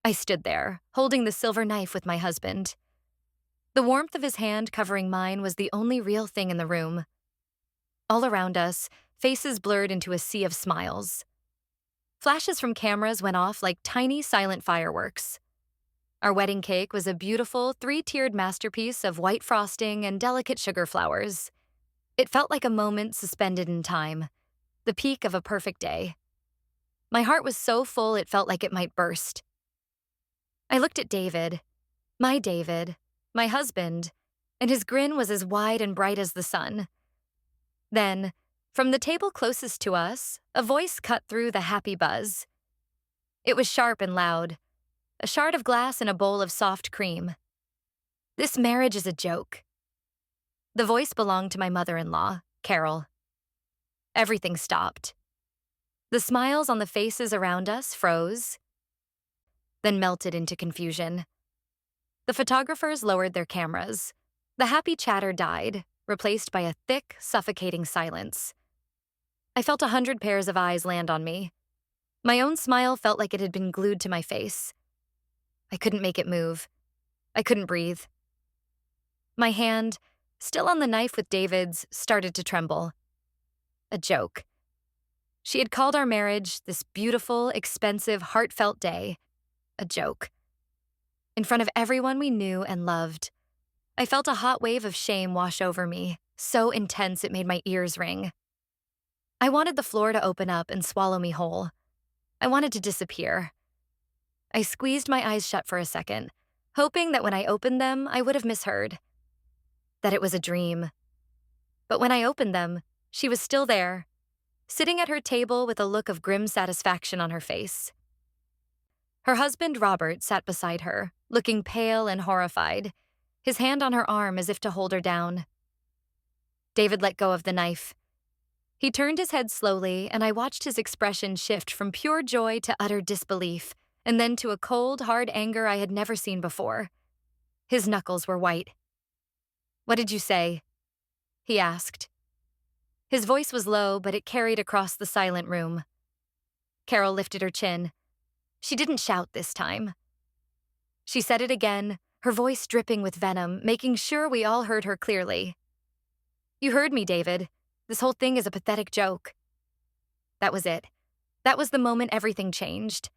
I stood there, holding the silver knife with my husband. The warmth of his hand covering mine was the only real thing in the room. All around us, faces blurred into a sea of smiles. Flashes from cameras went off like tiny silent fireworks. Our wedding cake was a beautiful three-tiered masterpiece of white frosting and delicate sugar flowers. It felt like a moment suspended in time, the peak of a perfect day. My heart was so full it felt like it might burst. I looked at David, my husband, and his grin was as wide and bright as the sun. Then, from the table closest to us, a voice cut through the happy buzz. It was sharp and loud, a shard of glass in a bowl of soft cream. "This marriage is a joke." The voice belonged to my mother-in-law, Carol. Everything stopped. The smiles on the faces around us froze, then melted into confusion. The photographers lowered their cameras. The happy chatter died, replaced by a thick, suffocating silence. I felt 100 pairs of eyes land on me. My own smile felt like it had been glued to my face. I couldn't make it move. I couldn't breathe. My hand, still on the knife with David's, started to tremble. A joke. She had called our marriage, this beautiful, expensive, heartfelt day, a joke. In front of everyone we knew and loved. I felt a hot wave of shame wash over me, so intense it made my ears ring. I wanted the floor to open up and swallow me whole. I wanted to disappear. I squeezed my eyes shut for a second, hoping that when I opened them, I would have misheard. That it was a dream. But when I opened them, she was still there, sitting at her table with a look of grim satisfaction on her face. Her husband, Robert, sat beside her, looking pale and horrified, his hand on her arm as if to hold her down. David let go of the knife. He turned his head slowly, and I watched his expression shift from pure joy to utter disbelief, and then to a cold, hard anger I had never seen before. His knuckles were white. "What did you say?" he asked. His voice was low, but it carried across the silent room. Carol lifted her chin. She didn't shout this time. She said it again, her voice dripping with venom, making sure we all heard her clearly. "You heard me, David. This whole thing is a pathetic joke." That was it. That was the moment everything changed.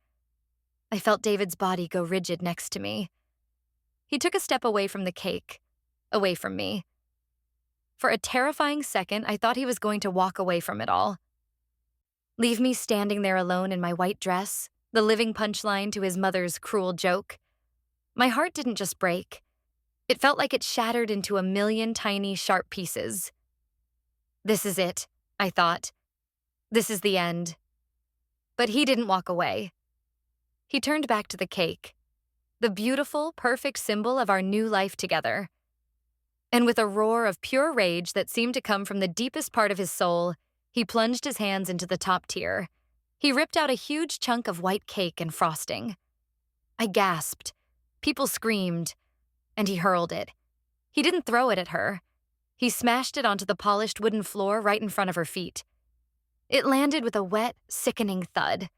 I felt David's body go rigid next to me. He took a step away from the cake, away from me. For a terrifying second, I thought he was going to walk away from it all. Leave me standing there alone in my white dress, the living punchline to his mother's cruel joke. My heart didn't just break. It felt like it shattered into a million tiny, sharp pieces. This is it, I thought. This is the end. But he didn't walk away. He turned back to the cake, the beautiful, perfect symbol of our new life together. And with a roar of pure rage that seemed to come from the deepest part of his soul, he plunged his hands into the top tier. He ripped out a huge chunk of white cake and frosting. I gasped. People screamed. And he hurled it. He didn't throw it at her. He smashed it onto the polished wooden floor right in front of her feet. It landed with a wet, sickening thud.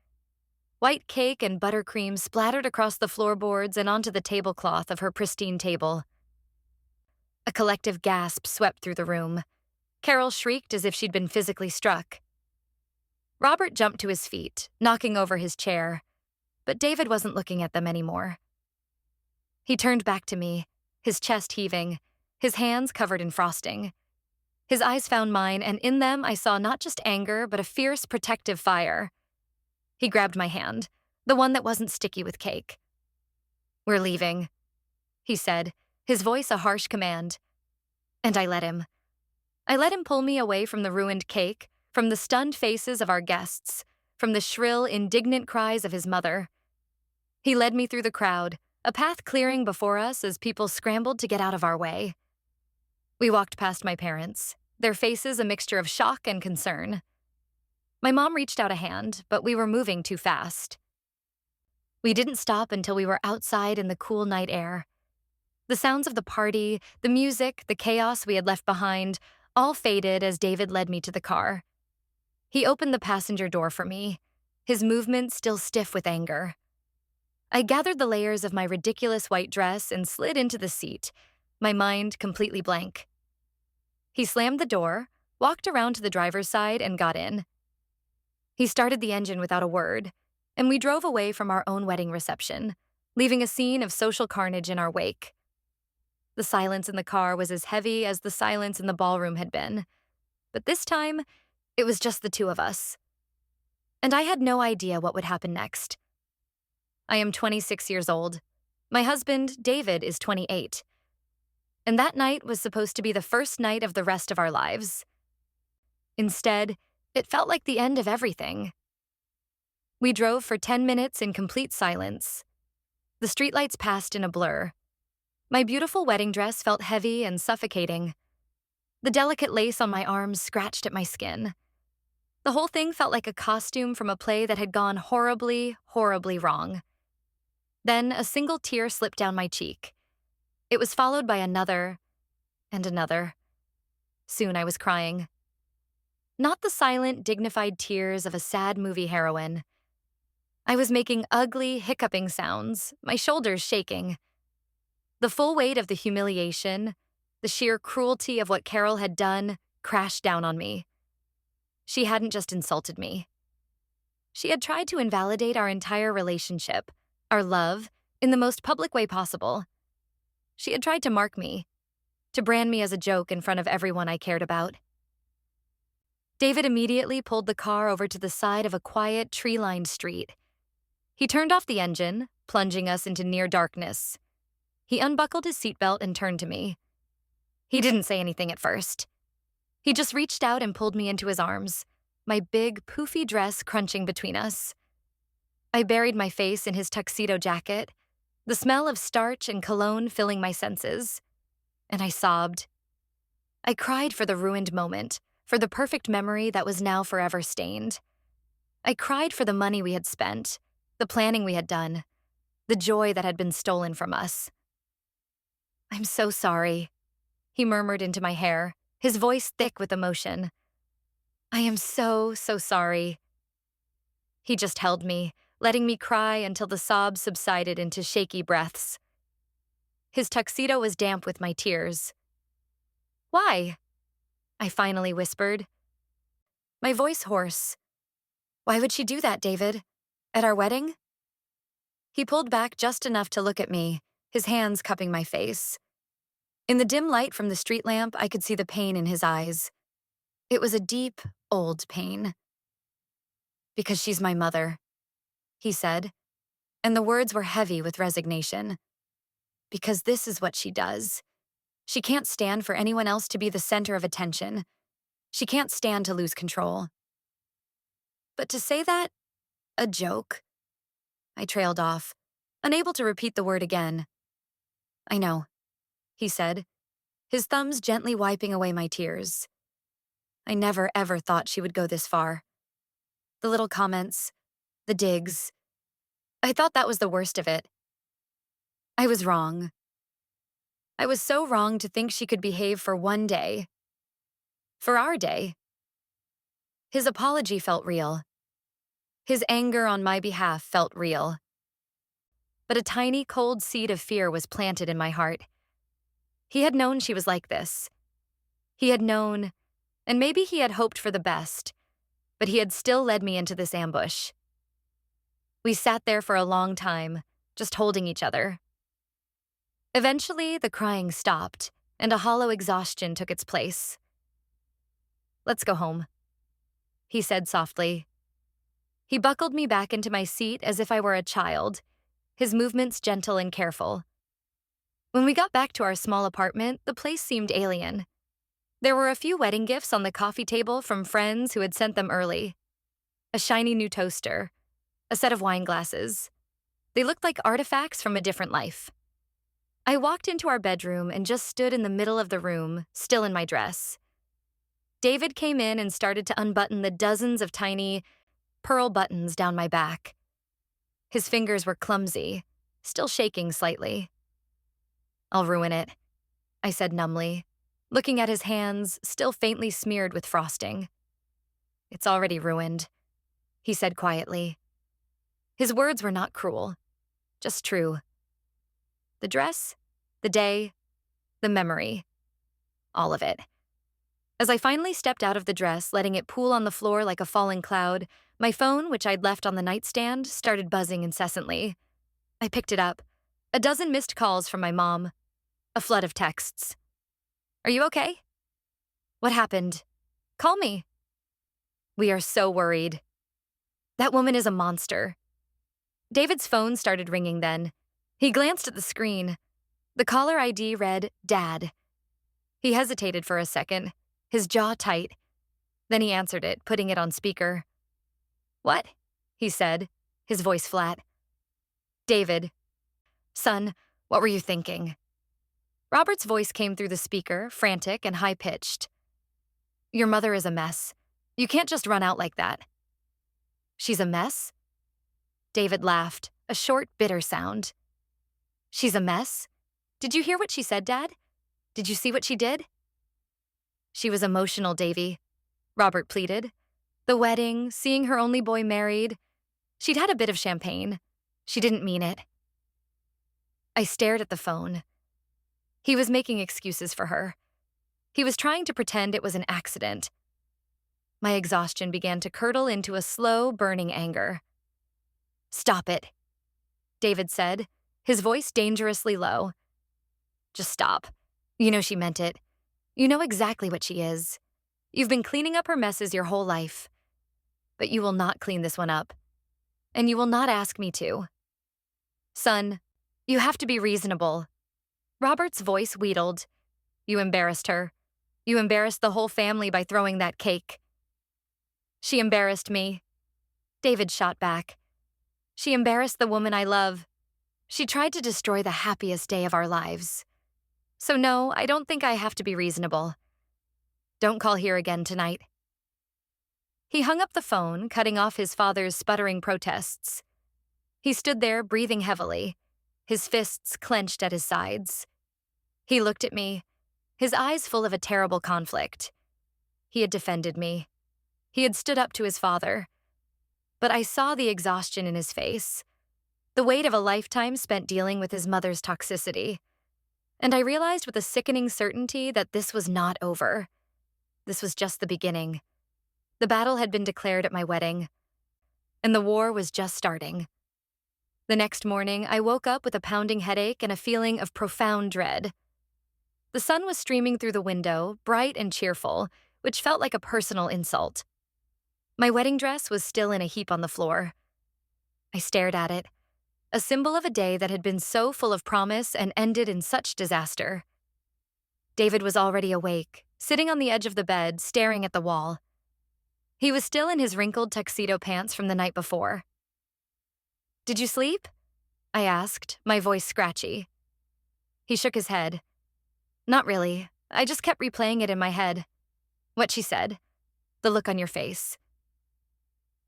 White cake and buttercream splattered across the floorboards and onto the tablecloth of her pristine table. A collective gasp swept through the room. Carol shrieked as if she'd been physically struck. Robert jumped to his feet, knocking over his chair, but David wasn't looking at them anymore. He turned back to me, his chest heaving, his hands covered in frosting. His eyes found mine, and in them I saw not just anger, but a fierce, protective fire. He grabbed my hand, the one that wasn't sticky with cake. "We're leaving," he said, his voice a harsh command. And I let him. I let him pull me away from the ruined cake, from the stunned faces of our guests, from the shrill, indignant cries of his mother. He led me through the crowd, a path clearing before us as people scrambled to get out of our way. We walked past my parents, their faces a mixture of shock and concern. My mom reached out a hand, but we were moving too fast. We didn't stop until we were outside in the cool night air. The sounds of the party, the music, the chaos we had left behind, all faded as David led me to the car. He opened the passenger door for me, his movement still stiff with anger. I gathered the layers of my ridiculous white dress and slid into the seat, my mind completely blank. He slammed the door, walked around to the driver's side, and got in. He started the engine without a word, and we drove away from our own wedding reception, leaving a scene of social carnage in our wake. The silence in the car was as heavy as the silence in the ballroom had been, but this time, it was just the two of us. And I had no idea what would happen next. I am 26 years old. My husband, David, is 28. And that night was supposed to be the first night of the rest of our lives. Instead, it felt like the end of everything. We drove for 10 minutes in complete silence. The streetlights passed in a blur. My beautiful wedding dress felt heavy and suffocating. The delicate lace on my arms scratched at my skin. The whole thing felt like a costume from a play that had gone horribly, horribly wrong. Then a single tear slipped down my cheek. It was followed by another and another. Soon I was crying. Not the silent, dignified tears of a sad movie heroine. I was making ugly, hiccuping sounds, my shoulders shaking. The full weight of the humiliation, the sheer cruelty of what Carol had done, crashed down on me. She hadn't just insulted me. She had tried to invalidate our entire relationship, our love, in the most public way possible. She had tried to mark me, to brand me as a joke in front of everyone I cared about. David immediately pulled the car over to the side of a quiet, tree-lined street. He turned off the engine, plunging us into near darkness. He unbuckled his seatbelt and turned to me. He didn't say anything at first. He just reached out and pulled me into his arms, my big, poofy dress crunching between us. I buried my face in his tuxedo jacket, the smell of starch and cologne filling my senses, and I sobbed. I cried for the ruined moment, for the perfect memory that was now forever stained. I cried for the money we had spent, the planning we had done, the joy that had been stolen from us. "I'm so sorry," he murmured into my hair, his voice thick with emotion. "I am so, so sorry." He just held me, letting me cry until the sobs subsided into shaky breaths. His tuxedo was damp with my tears. "Why?" I finally whispered, my voice hoarse. "Why would she do that, David? At our wedding?" He pulled back just enough to look at me, his hands cupping my face. In the dim light from the street lamp, I could see the pain in his eyes. It was a deep, old pain. "Because she's my mother," he said, and the words were heavy with resignation. "Because this is what she does. She can't stand for anyone else to be the center of attention. She can't stand to lose control." But to say that, a joke? I trailed off, unable to repeat the word again. "I know," he said, his thumbs gently wiping away my tears. "I never ever thought she would go this far. The little comments, the digs. I thought that was the worst of it. I was wrong. I was so wrong to think she could behave for one day. For our day." His apology felt real. His anger on my behalf felt real. But a tiny, cold seed of fear was planted in my heart. He had known she was like this. He had known, and maybe he had hoped for the best, but he had still led me into this ambush. We sat there for a long time, just holding each other. Eventually, the crying stopped, and a hollow exhaustion took its place. "Let's go home," he said softly. He buckled me back into my seat as if I were a child, his movements gentle and careful. When we got back to our small apartment, the place seemed alien. There were a few wedding gifts on the coffee table from friends who had sent them early. A shiny new toaster, a set of wine glasses. They looked like artifacts from a different life. I walked into our bedroom and just stood in the middle of the room, still in my dress. David came in and started to unbutton the dozens of tiny pearl buttons down my back. His fingers were clumsy, still shaking slightly. "I'll ruin it," I said numbly, looking at his hands, still faintly smeared with frosting. "It's already ruined," he said quietly. His words were not cruel, just true. The dress, the day, the memory, all of it. As I finally stepped out of the dress, letting it pool on the floor like a falling cloud, my phone, which I'd left on the nightstand, started buzzing incessantly. I picked it up. A dozen missed calls from my mom. A flood of texts. Are you okay? What happened? Call me. We are so worried. That woman is a monster. David's phone started ringing then. He glanced at the screen. The caller ID read, Dad. He hesitated for a second, his jaw tight. Then he answered it, putting it on speaker. What? He said, his voice flat. David. Son, what were you thinking? Robert's voice came through the speaker, frantic and high-pitched. Your mother is a mess. You can't just run out like that. She's a mess? David laughed, a short, bitter sound. She's a mess? Did you hear what she said, Dad? Did you see what she did? She was emotional, Davy, Robert pleaded. The wedding, seeing her only boy married. She'd had a bit of champagne. She didn't mean it. I stared at the phone. He was making excuses for her. He was trying to pretend it was an accident. My exhaustion began to curdle into a slow, burning anger. Stop it, David said, his voice dangerously low. Just stop. You know she meant it. You know exactly what she is. You've been cleaning up her messes your whole life. But you will not clean this one up. And you will not ask me to. Son, you have to be reasonable. Robert's voice wheedled. You embarrassed her. You embarrassed the whole family by throwing that cake. She embarrassed me. David shot back. She embarrassed the woman I love. She tried to destroy the happiest day of our lives. So no, I don't think I have to be reasonable. Don't call here again tonight. He hung up the phone, cutting off his father's sputtering protests. He stood there, breathing heavily, his fists clenched at his sides. He looked at me, his eyes full of a terrible conflict. He had defended me. He had stood up to his father. But I saw the exhaustion in his face, the weight of a lifetime spent dealing with his mother's toxicity. And I realized with a sickening certainty that this was not over. This was just the beginning. The battle had been declared at my wedding, and the war was just starting. The next morning, I woke up with a pounding headache and a feeling of profound dread. The sun was streaming through the window, bright and cheerful, which felt like a personal insult. My wedding dress was still in a heap on the floor. I stared at it, a symbol of a day that had been so full of promise and ended in such disaster. David was already awake, sitting on the edge of the bed, staring at the wall. He was still in his wrinkled tuxedo pants from the night before. Did you sleep? I asked, my voice scratchy. He shook his head. Not really. I just kept replaying it in my head. What she said. The look on your face.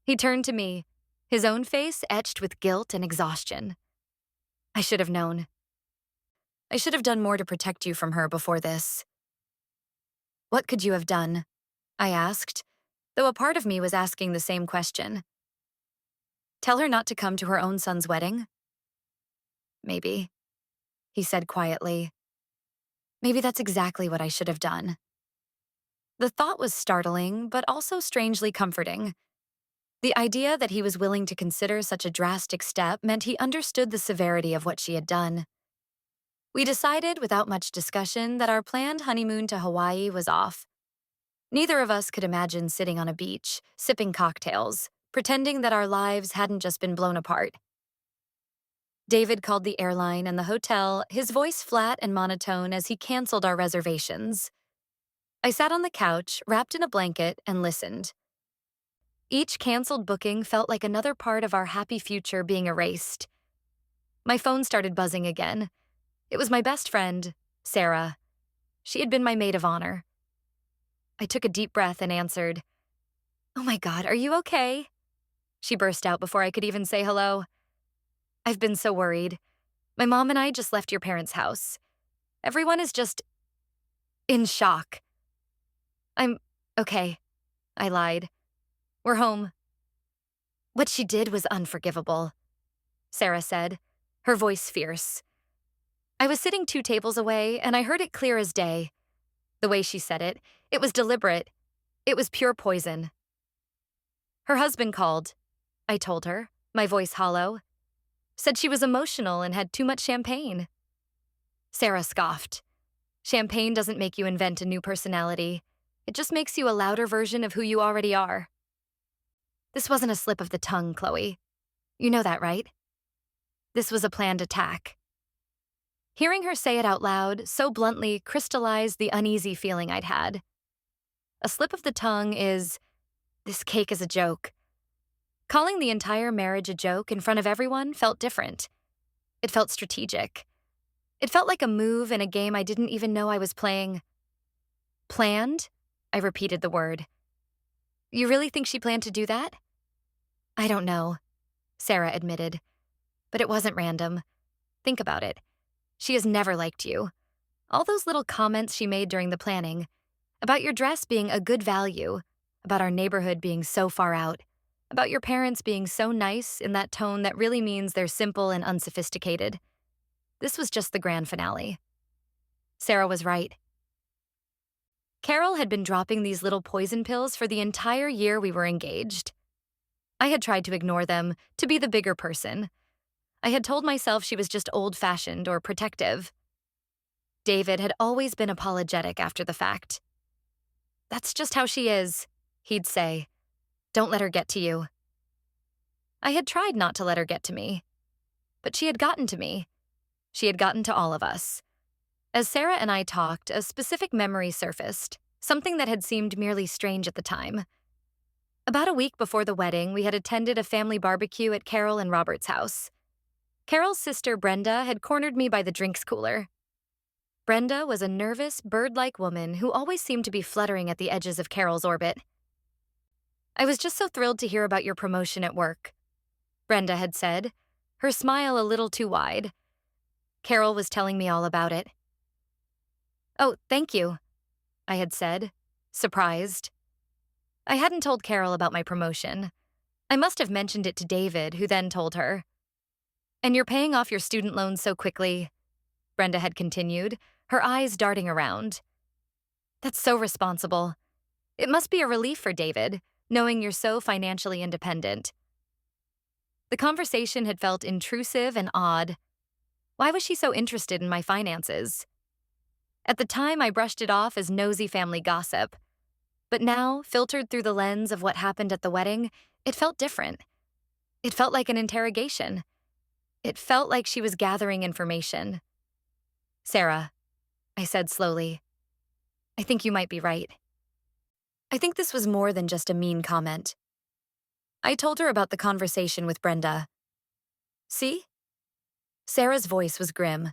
He turned to me, his own face etched with guilt and exhaustion. I should have known. I should have done more to protect you from her before this. What could you have done? I asked, though a part of me was asking the same question. Tell her not to come to her own son's wedding? Maybe, he said quietly. Maybe that's exactly what I should have done. The thought was startling, but also strangely comforting. The idea that he was willing to consider such a drastic step meant he understood the severity of what she had done. We decided, without much discussion, that our planned honeymoon to Hawaii was off. Neither of us could imagine sitting on a beach, sipping cocktails, pretending that our lives hadn't just been blown apart. David called the airline and the hotel, his voice flat and monotone as he canceled our reservations. I sat on the couch, wrapped in a blanket, and listened. Each canceled booking felt like another part of our happy future being erased. My phone started buzzing again. It was my best friend, Sarah. She had been my maid of honor. I took a deep breath and answered, "Oh my God, are you okay?" She burst out before I could even say hello. "I've been so worried. My mom and I just left your parents' house. Everyone is just in shock." "I'm okay," I lied. "We're home." "What she did was unforgivable," Sarah said, her voice fierce. I was sitting 2 tables away, and I heard it clear as day. The way she said it, it was deliberate. It was pure poison. Her husband called, I told her, my voice hollow. Said she was emotional and had too much champagne. Sarah scoffed. Champagne doesn't make you invent a new personality. It just makes you a louder version of who you already are. This wasn't a slip of the tongue, Chloe. You know that, right? This was a planned attack. Hearing her say it out loud so bluntly crystallized the uneasy feeling I'd had. A slip of the tongue is, this cake is a joke. Calling the entire marriage a joke in front of everyone felt different. It felt strategic. It felt like a move in a game I didn't even know I was playing. Planned? I repeated the word. You really think she planned to do that? I don't know, Sarah admitted. But it wasn't random. Think about it. She has never liked you. All those little comments she made during the planning, about your dress being a good value, about our neighborhood being so far out, about your parents being so nice in that tone that really means they're simple and unsophisticated. This was just the grand finale. Sarah was right. Carol had been dropping these little poison pills for the entire year we were engaged. I had tried to ignore them, to be the bigger person. I had told myself she was just old-fashioned or protective. David had always been apologetic after the fact. That's just how she is, he'd say. Don't let her get to you. I had tried not to let her get to me. But she had gotten to me. She had gotten to all of us. As Sarah and I talked, a specific memory surfaced, something that had seemed merely strange at the time. About a week before the wedding, we had attended a family barbecue at Carol and Robert's house. Carol's sister, Brenda, had cornered me by the drinks cooler. Brenda was a nervous, bird-like woman who always seemed to be fluttering at the edges of Carol's orbit. I was just so thrilled to hear about your promotion at work, Brenda had said, her smile a little too wide. Carol was telling me all about it. Oh, thank you, I had said, surprised. I hadn't told Carol about my promotion. I must have mentioned it to David, who then told her. And you're paying off your student loans so quickly, Brenda had continued, her eyes darting around. That's so responsible. It must be a relief for David, knowing you're so financially independent. The conversation had felt intrusive and odd. Why was she so interested in my finances? At the time, I brushed it off as nosy family gossip. But now, filtered through the lens of what happened at the wedding, it felt different. It felt like an interrogation. It felt like she was gathering information. Sarah, I said slowly, I think you might be right. I think this was more than just a mean comment. I told her about the conversation with Brenda. See? Sarah's voice was grim.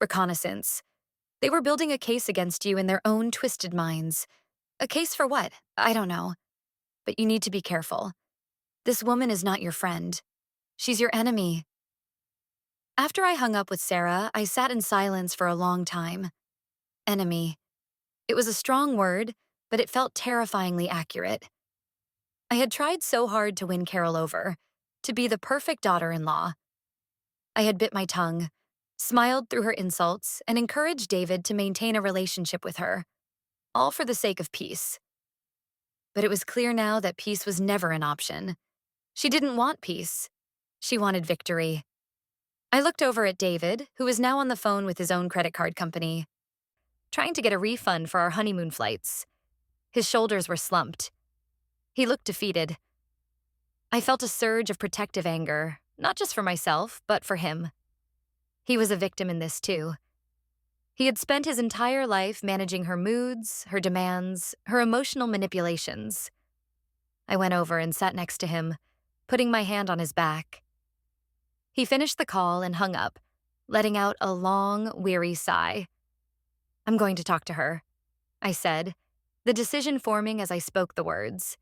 Reconnaissance. They were building a case against you in their own twisted minds. A case for what? I don't know. But you need to be careful. This woman is not your friend. She's your enemy. After I hung up with Sarah, I sat in silence for a long time. Enemy. It was a strong word, but it felt terrifyingly accurate. I had tried so hard to win Carol over, to be the perfect daughter-in-law. I had bit my tongue, smiled through her insults, and encouraged David to maintain a relationship with her, all for the sake of peace. But it was clear now that peace was never an option. She didn't want peace. She wanted victory. I looked over at David, who was now on the phone with his own credit card company, trying to get a refund for our honeymoon flights. His shoulders were slumped. He looked defeated. I felt a surge of protective anger, not just for myself, but for him. He was a victim in this too. He had spent his entire life managing her moods, her demands, her emotional manipulations. I went over and sat next to him, putting my hand on his back. He finished the call and hung up, letting out a long, weary sigh. I'm going to talk to her, I said, the decision forming as I spoke the words.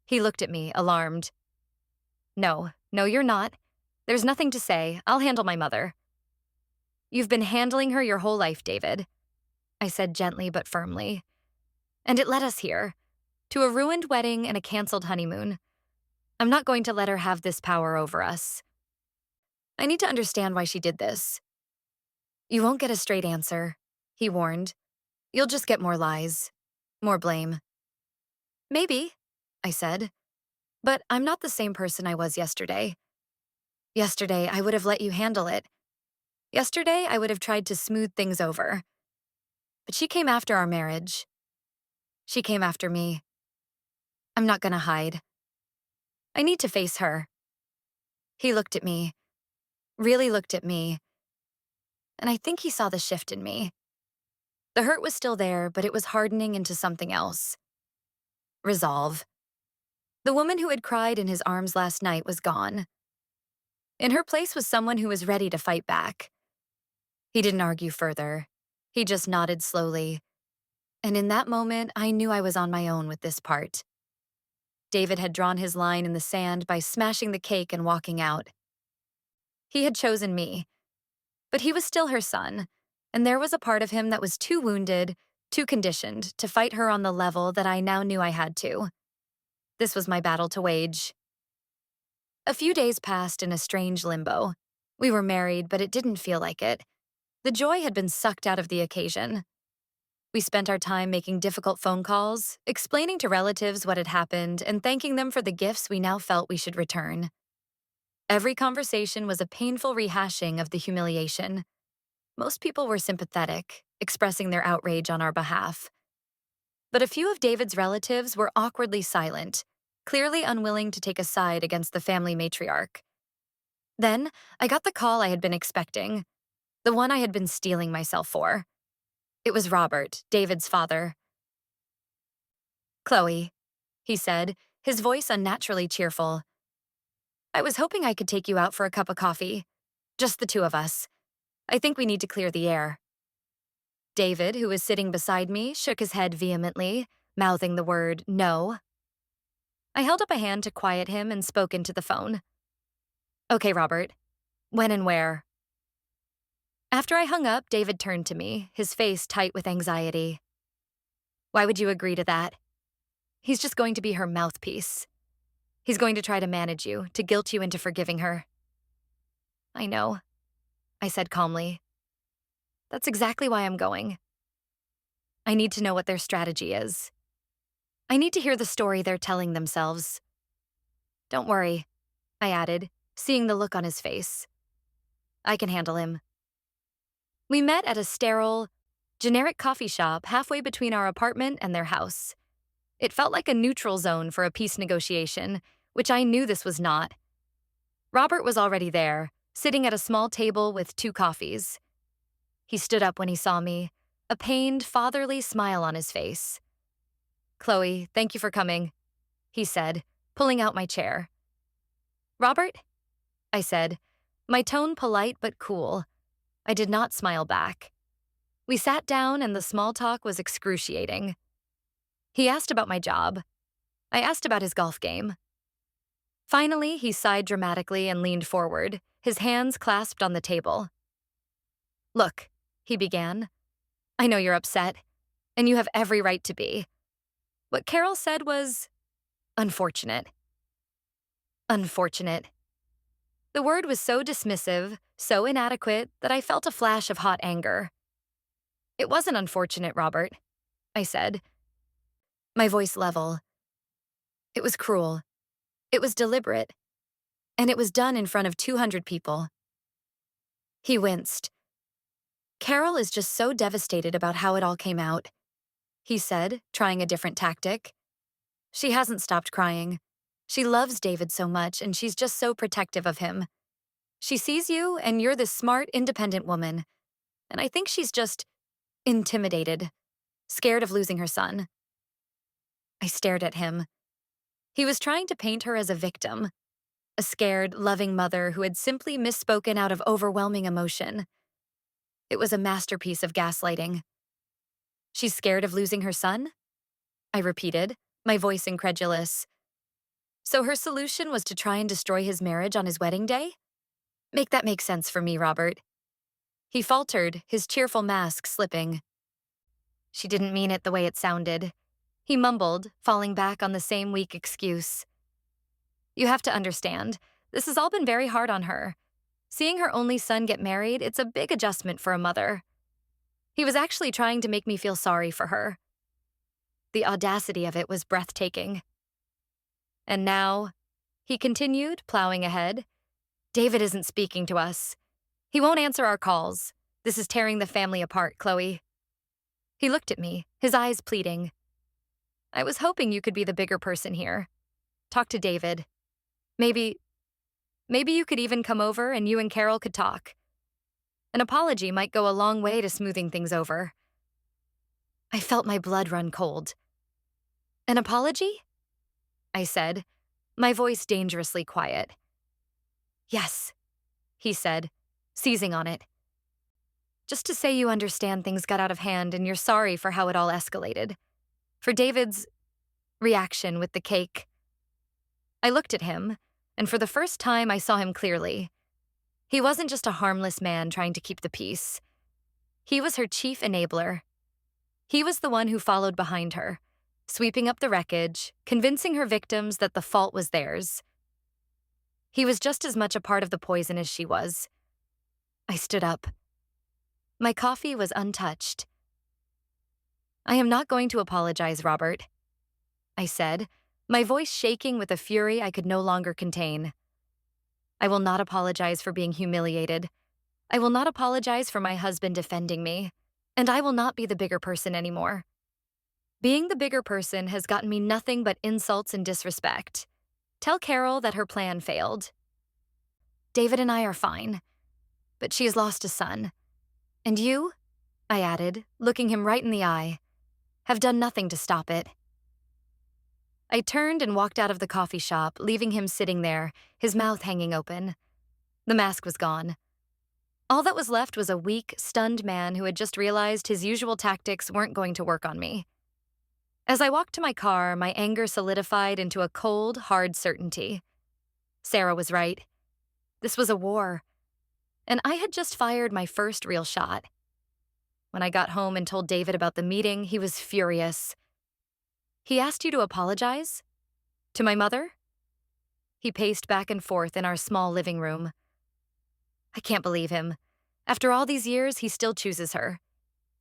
He looked at me, alarmed. No, you're not. There's nothing to say. I'll handle my mother. You've been handling her your whole life, David, I said gently but firmly. And it led us here, to a ruined wedding and a canceled honeymoon. I'm not going to let her have this power over us. I need to understand why she did this. You won't get a straight answer, he warned. You'll just get more lies, more blame. Maybe, I said, but I'm not the same person I was yesterday. Yesterday, I would have let you handle it. Yesterday, I would have tried to smooth things over. But she came after our marriage. She came after me. I'm not gonna hide. I need to face her. He looked at me, really looked at me, and I think he saw the shift in me. The hurt was still there, but it was hardening into something else. Resolve. The woman who had cried in his arms last night was gone. In her place was someone who was ready to fight back. He didn't argue further. He just nodded slowly. And in that moment, I knew I was on my own with this part. David had drawn his line in the sand by smashing the cake and walking out. He had chosen me, but he was still her son, and there was a part of him that was too wounded, too conditioned to fight her on the level that I now knew I had to. This was my battle to wage. A few days passed in a strange limbo. We were married, but it didn't feel like it. The joy had been sucked out of the occasion. We spent our time making difficult phone calls, explaining to relatives what had happened, and thanking them for the gifts we now felt we should return. Every conversation was a painful rehashing of the humiliation. Most people were sympathetic, expressing their outrage on our behalf. But a few of David's relatives were awkwardly silent, clearly unwilling to take a side against the family matriarch. Then, I got the call I had been expecting, the one I had been steeling myself for. It was Robert, David's father. "Chloe," he said, his voice unnaturally cheerful. "I was hoping I could take you out for a cup of coffee. Just the two of us. I think we need to clear the air." David, who was sitting beside me, shook his head vehemently, mouthing the word no. I held up a hand to quiet him and spoke into the phone. "Okay, Robert. When and where?" After I hung up, David turned to me, his face tight with anxiety. "Why would you agree to that? He's just going to be her mouthpiece. He's going to try to manage you, to guilt you into forgiving her." "I know," I said calmly. "That's exactly why I'm going. I need to know what their strategy is. I need to hear the story they're telling themselves." "Don't worry," I added, seeing the look on his face. "I can handle him." We met at a sterile, generic coffee shop halfway between our apartment and their house. It felt like a neutral zone for a peace negotiation, which I knew this was not. Robert was already there, sitting at a small table with 2 coffees. He stood up when he saw me, a pained, fatherly smile on his face. "Chloe, thank you for coming," he said, pulling out my chair. "Robert?" I said, my tone polite but cool. I did not smile back. We sat down and the small talk was excruciating. He asked about my job. I asked about his golf game. Finally, he sighed dramatically and leaned forward, his hands clasped on the table. "Look," he began, "I know you're upset, and you have every right to be. What Carol said was unfortunate." Unfortunate. The word was so dismissive, so inadequate, that I felt a flash of hot anger. "It wasn't unfortunate, Robert," I said, my voice level. "It was cruel. It was deliberate. And it was done in front of 200 people." He winced. "Carol is just so devastated about how it all came out," he said, trying a different tactic. "She hasn't stopped crying. She loves David so much, and she's just so protective of him. She sees you, and you're this smart, independent woman. And I think she's just intimidated, scared of losing her son." I stared at him. He was trying to paint her as a victim, a scared, loving mother who had simply misspoken out of overwhelming emotion. It was a masterpiece of gaslighting. "She's scared of losing her son?" I repeated, my voice incredulous. "So her solution was to try and destroy his marriage on his wedding day? Make that make sense for me, Robert." He faltered, his cheerful mask slipping. "She didn't mean it the way it sounded," he mumbled, falling back on the same weak excuse. "You have to understand, this has all been very hard on her. Seeing her only son get married, it's a big adjustment for a mother. He was actually trying to make me feel sorry for her. The audacity of it was breathtaking. And now, he continued, plowing ahead, David isn't speaking to us. He won't answer our calls. This is tearing the family apart, Chloe. He looked at me, his eyes pleading. I was hoping you could be the bigger person here. Talk to David. Maybe you could even come over and you and Carol could talk. An apology might go a long way to smoothing things over. I felt my blood run cold. An apology? I said, my voice dangerously quiet. Yes, he said, seizing on it. Just to say you understand things got out of hand and you're sorry for how it all escalated. For David's reaction with the cake. I looked at him, and for the first time I saw him clearly. He wasn't just a harmless man trying to keep the peace. He was her chief enabler. He was the one who followed behind her, sweeping up the wreckage, convincing her victims that the fault was theirs. He was just as much a part of the poison as she was. I stood up. My coffee was untouched. I am not going to apologize, Robert, I said, my voice shaking with a fury I could no longer contain. I will not apologize for being humiliated. I will not apologize for my husband defending me. And I will not be the bigger person anymore. Being the bigger person has gotten me nothing but insults and disrespect. Tell Carol that her plan failed. David and I are fine, but she has lost a son. And you, I added, looking him right in the eye, have done nothing to stop it. I turned and walked out of the coffee shop, leaving him sitting there, his mouth hanging open. The mask was gone. All that was left was a weak, stunned man who had just realized his usual tactics weren't going to work on me. As I walked to my car, my anger solidified into a cold, hard certainty. Sarah was right. This was a war. And I had just fired my first real shot. When I got home and told David about the meeting, he was furious. He asked you to apologize? To my mother? He paced back and forth in our small living room. I can't believe him. After all these years, he still chooses her.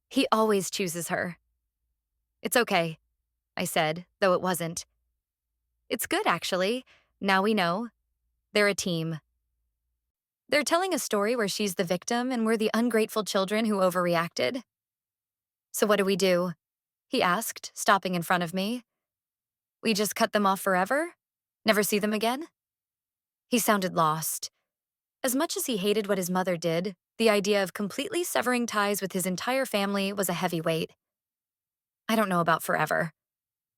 He always chooses her. It's okay, I said, though it wasn't. It's good, actually. Now we know. They're a team. They're telling a story where she's the victim and we're the ungrateful children who overreacted. So what do? He asked, stopping in front of me. We just cut them off forever? Never see them again? He sounded lost. As much as he hated what his mother did, the idea of completely severing ties with his entire family was a heavy weight. I don't know about forever,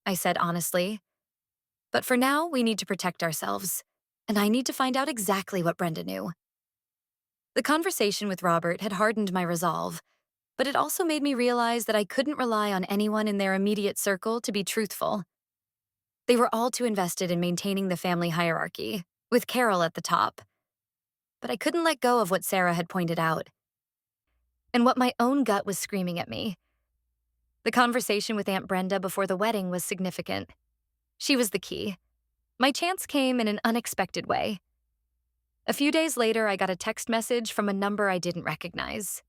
I said honestly. But for now, we need to protect ourselves, and I need to find out exactly what Brenda knew. The conversation with Robert had hardened my resolve, but it also made me realize that I couldn't rely on anyone in their immediate circle to be truthful. They were all too invested in maintaining the family hierarchy, with Carol at the top. But I couldn't let go of what Sarah had pointed out, and what my own gut was screaming at me. The conversation with Aunt Brenda before the wedding was significant. She was the key. My chance came in an unexpected way. A few days later, I got a text message from a number I didn't recognize.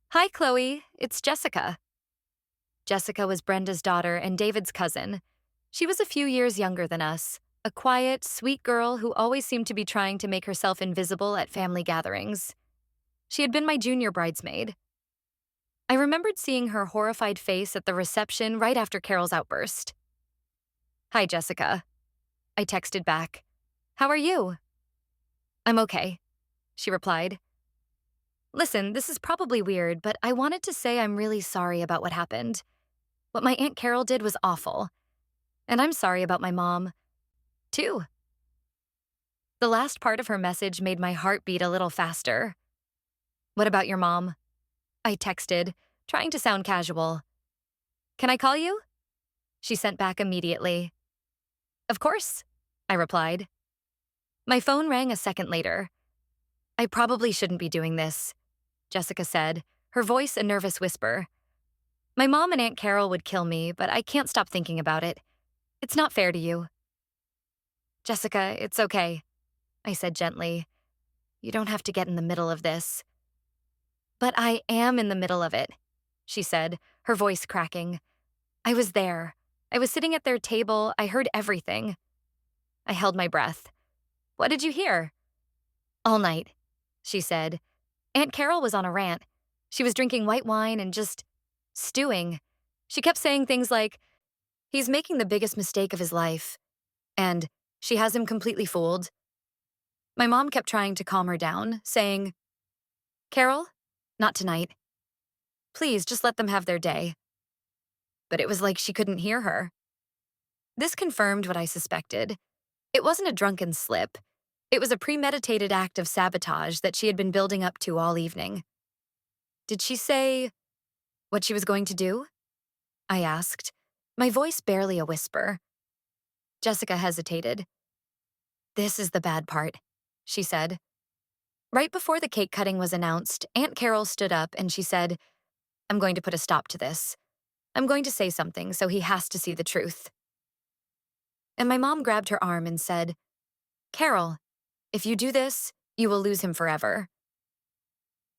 Hi, Chloe, it's Jessica. Jessica was Brenda's daughter and David's cousin. She was a few years younger than us, a quiet, sweet girl who always seemed to be trying to make herself invisible at family gatherings. She had been my junior bridesmaid. I remembered seeing her horrified face at the reception right after Carol's outburst. Hi, Jessica. I texted back. How are you? I'm okay, she replied. Listen, this is probably weird, but I wanted to say I'm really sorry about what happened. What my Aunt Carol did was awful. And I'm sorry about my mom, too. The last part of her message made my heart beat a little faster. What about your mom? I texted, trying to sound casual. Can I call you? She sent back immediately. Of course, I replied. My phone rang a second later. I probably shouldn't be doing this, Jessica said, her voice a nervous whisper. My mom and Aunt Carol would kill me, but I can't stop thinking about it. It's not fair to you. Jessica, it's okay, I said gently. You don't have to get in the middle of this. But I am in the middle of it, she said, her voice cracking. I was there. I was sitting at their table. I heard everything. I held my breath. What did you hear? All night, she said. Aunt Carol was on a rant. She was drinking white wine and just stewing. She kept saying things like, he's making the biggest mistake of his life. And she has him completely fooled. My mom kept trying to calm her down, saying, Carol, not tonight. Please, just let them have their day. But it was like she couldn't hear her. This confirmed what I suspected. It wasn't a drunken slip. It was a premeditated act of sabotage that she had been building up to all evening. Did she say what she was going to do? I asked, my voice barely a whisper. Jessica hesitated. This is the bad part, she said. Right before the cake cutting was announced, Aunt Carol stood up and she said, I'm going to put a stop to this. I'm going to say something, so he has to see the truth. And my mom grabbed her arm and said, Carol, if you do this, you will lose him forever.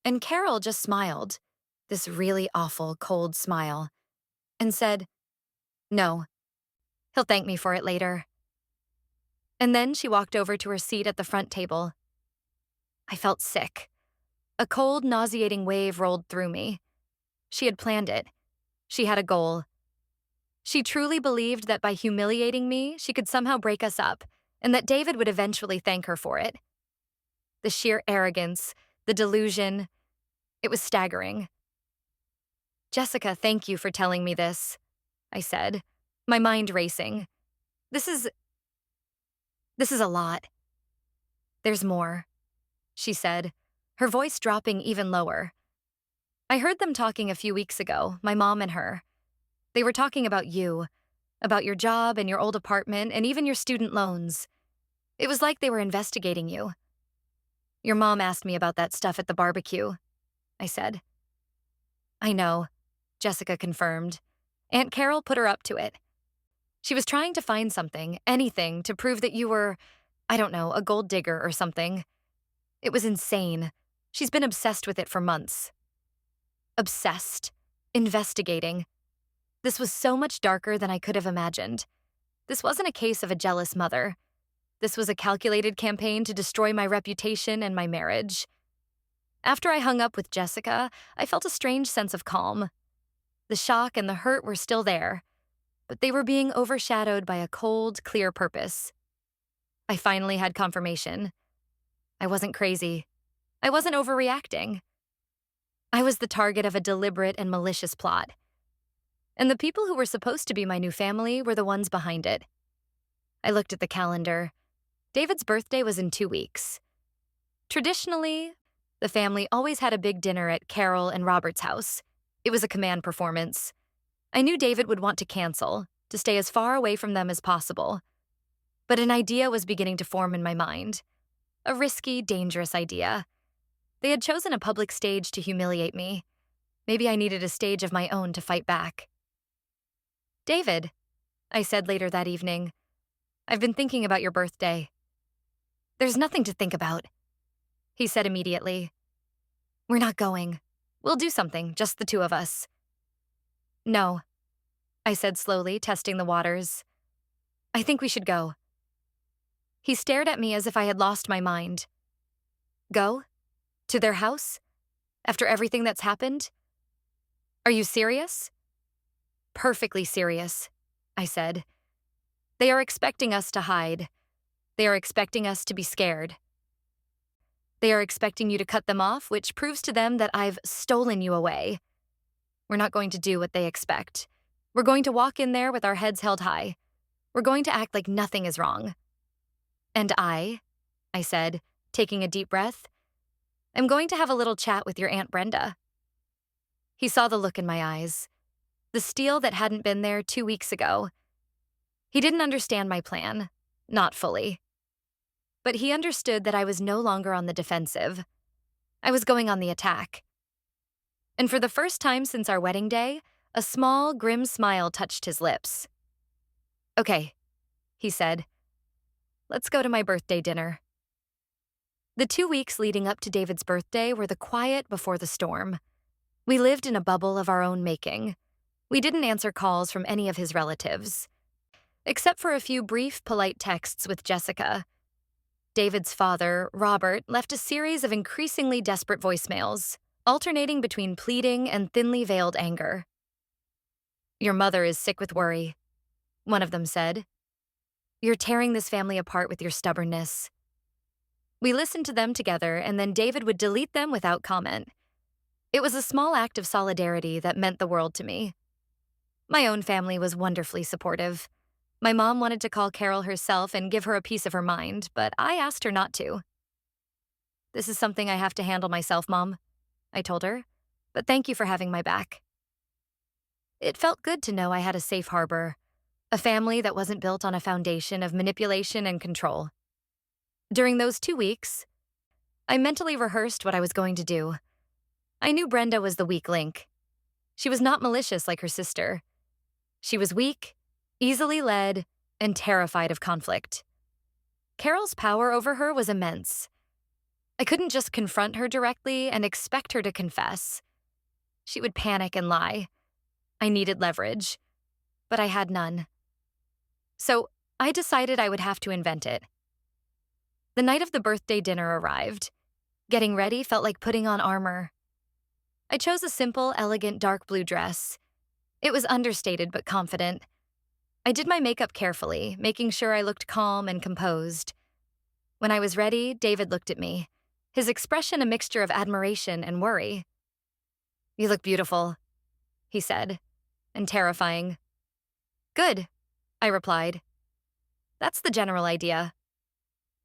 And Carol just smiled, this really awful, cold smile, and said, no, he'll thank me for it later. And then she walked over to her seat at the front table. I felt sick. A cold, nauseating wave rolled through me. She had planned it. She had a goal. She truly believed that by humiliating me, she could somehow break us up, and that David would eventually thank her for it. The sheer arrogance, the delusion, it was staggering. Jessica, thank you for telling me this, I said, my mind racing. This is a lot. There's more, she said, her voice dropping even lower. I heard them talking a few weeks ago, my mom and her. They were talking about you, about your job and your old apartment and even your student loans. It was like they were investigating you. Your mom asked me about that stuff at the barbecue, I said. I know, Jessica confirmed. Aunt Carol put her up to it. She was trying to find something, anything, to prove that you were, I don't know, a gold digger or something. It was insane. She's been obsessed with it for months. Obsessed. Investigating. This was so much darker than I could have imagined. This wasn't a case of a jealous mother. This was a calculated campaign to destroy my reputation and my marriage. After I hung up with Jessica, I felt a strange sense of calm. The shock and the hurt were still there, but they were being overshadowed by a cold, clear purpose. I finally had confirmation. I wasn't crazy. I wasn't overreacting. I was the target of a deliberate and malicious plot. And the people who were supposed to be my new family were the ones behind it. I looked at the calendar. David's birthday was in 2 weeks. Traditionally, the family always had a big dinner at Carol and Robert's house. It was a command performance. I knew David would want to cancel, to stay as far away from them as possible. But an idea was beginning to form in my mind. A risky, dangerous idea. They had chosen a public stage to humiliate me. Maybe I needed a stage of my own to fight back. David, I said later that evening, I've been thinking about your birthday. There's nothing to think about, he said immediately. We're not going. We'll do something, just the two of us. No, I said slowly, testing the waters. I think we should go. He stared at me as if I had lost my mind. Go? To their house? After everything that's happened? Are you serious? Perfectly serious, I said. They are expecting us to hide. They are expecting us to be scared. They are expecting you to cut them off, which proves to them that I've stolen you away. We're not going to do what they expect. We're going to walk in there with our heads held high. We're going to act like nothing is wrong. And I said, taking a deep breath, I'm going to have a little chat with your Aunt Brenda. He saw the look in my eyes, the steel that hadn't been there 2 weeks ago. He didn't understand my plan, not fully. But he understood that I was no longer on the defensive. I was going on the attack. And for the first time since our wedding day, a small, grim smile touched his lips. Okay, he said. Let's go to my birthday dinner. The 2 weeks leading up to David's birthday were the quiet before the storm. We lived in a bubble of our own making. We didn't answer calls from any of his relatives, except for a few brief, polite texts with Jessica. David's father, Robert, left a series of increasingly desperate voicemails, alternating between pleading and thinly veiled anger. "Your mother is sick with worry," one of them said. "You're tearing this family apart with your stubbornness." We listened to them together, and then David would delete them without comment. It was a small act of solidarity that meant the world to me. My own family was wonderfully supportive. My mom wanted to call Carol herself and give her a piece of her mind, but I asked her not to. "This is something I have to handle myself, Mom," I told her, "but thank you for having my back." It felt good to know I had a safe harbor, a family that wasn't built on a foundation of manipulation and control. During those 2 weeks, I mentally rehearsed what I was going to do. I knew Brenda was the weak link. She was not malicious like her sister. She was weak, easily led, and terrified of conflict. Carol's power over her was immense. I couldn't just confront her directly and expect her to confess. She would panic and lie. I needed leverage, but I had none. So I decided I would have to invent it. The night of the birthday dinner arrived. Getting ready felt like putting on armor. I chose a simple, elegant dark blue dress. It was understated but confident. I did my makeup carefully, making sure I looked calm and composed. When I was ready, David looked at me, his expression a mixture of admiration and worry. "You look beautiful," he said, and terrifying. "Good," I replied. "That's the general idea."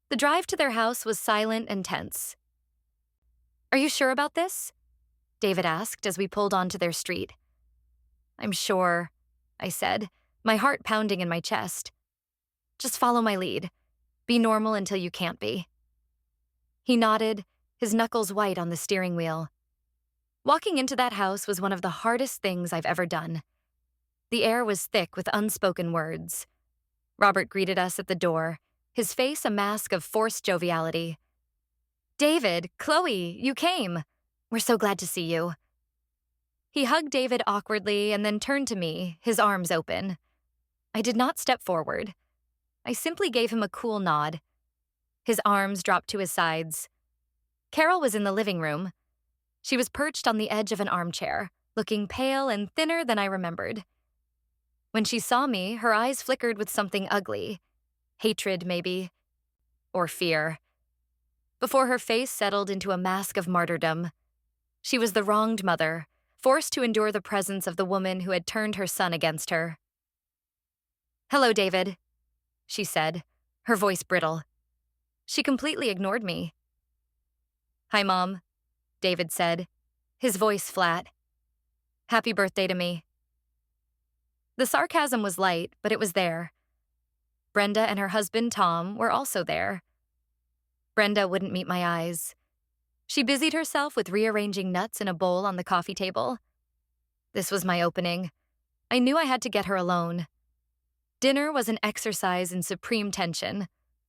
The drive to their house was silent and tense. "Are you sure about this?" David asked as we pulled onto their street. "I'm sure," I said, my heart pounding in my chest. "Just follow my lead. Be normal until you can't be." He nodded, his knuckles white on the steering wheel. Walking into that house was one of the hardest things I've ever done. The air was thick with unspoken words. Robert greeted us at the door, his face a mask of forced joviality. "David, Chloe, you came. We're so glad to see you." He hugged David awkwardly and then turned to me, his arms open. I did not step forward. I simply gave him a cool nod. His arms dropped to his sides. Carol was in the living room. She was perched on the edge of an armchair, looking pale and thinner than I remembered. When she saw me, her eyes flickered with something ugly. Hatred, maybe. Or fear. Before her face settled into a mask of martyrdom. She was the wronged mother, forced to endure the presence of the woman who had turned her son against her. "Hello, David," she said, her voice brittle. She completely ignored me. "Hi, Mom," David said, his voice flat. "Happy birthday to me." The sarcasm was light, but it was there. Brenda and her husband, Tom, were also there. Brenda wouldn't meet my eyes. She busied herself with rearranging nuts in a bowl on the coffee table. This was my opening. I knew I had to get her alone. Dinner was an exercise in supreme tension.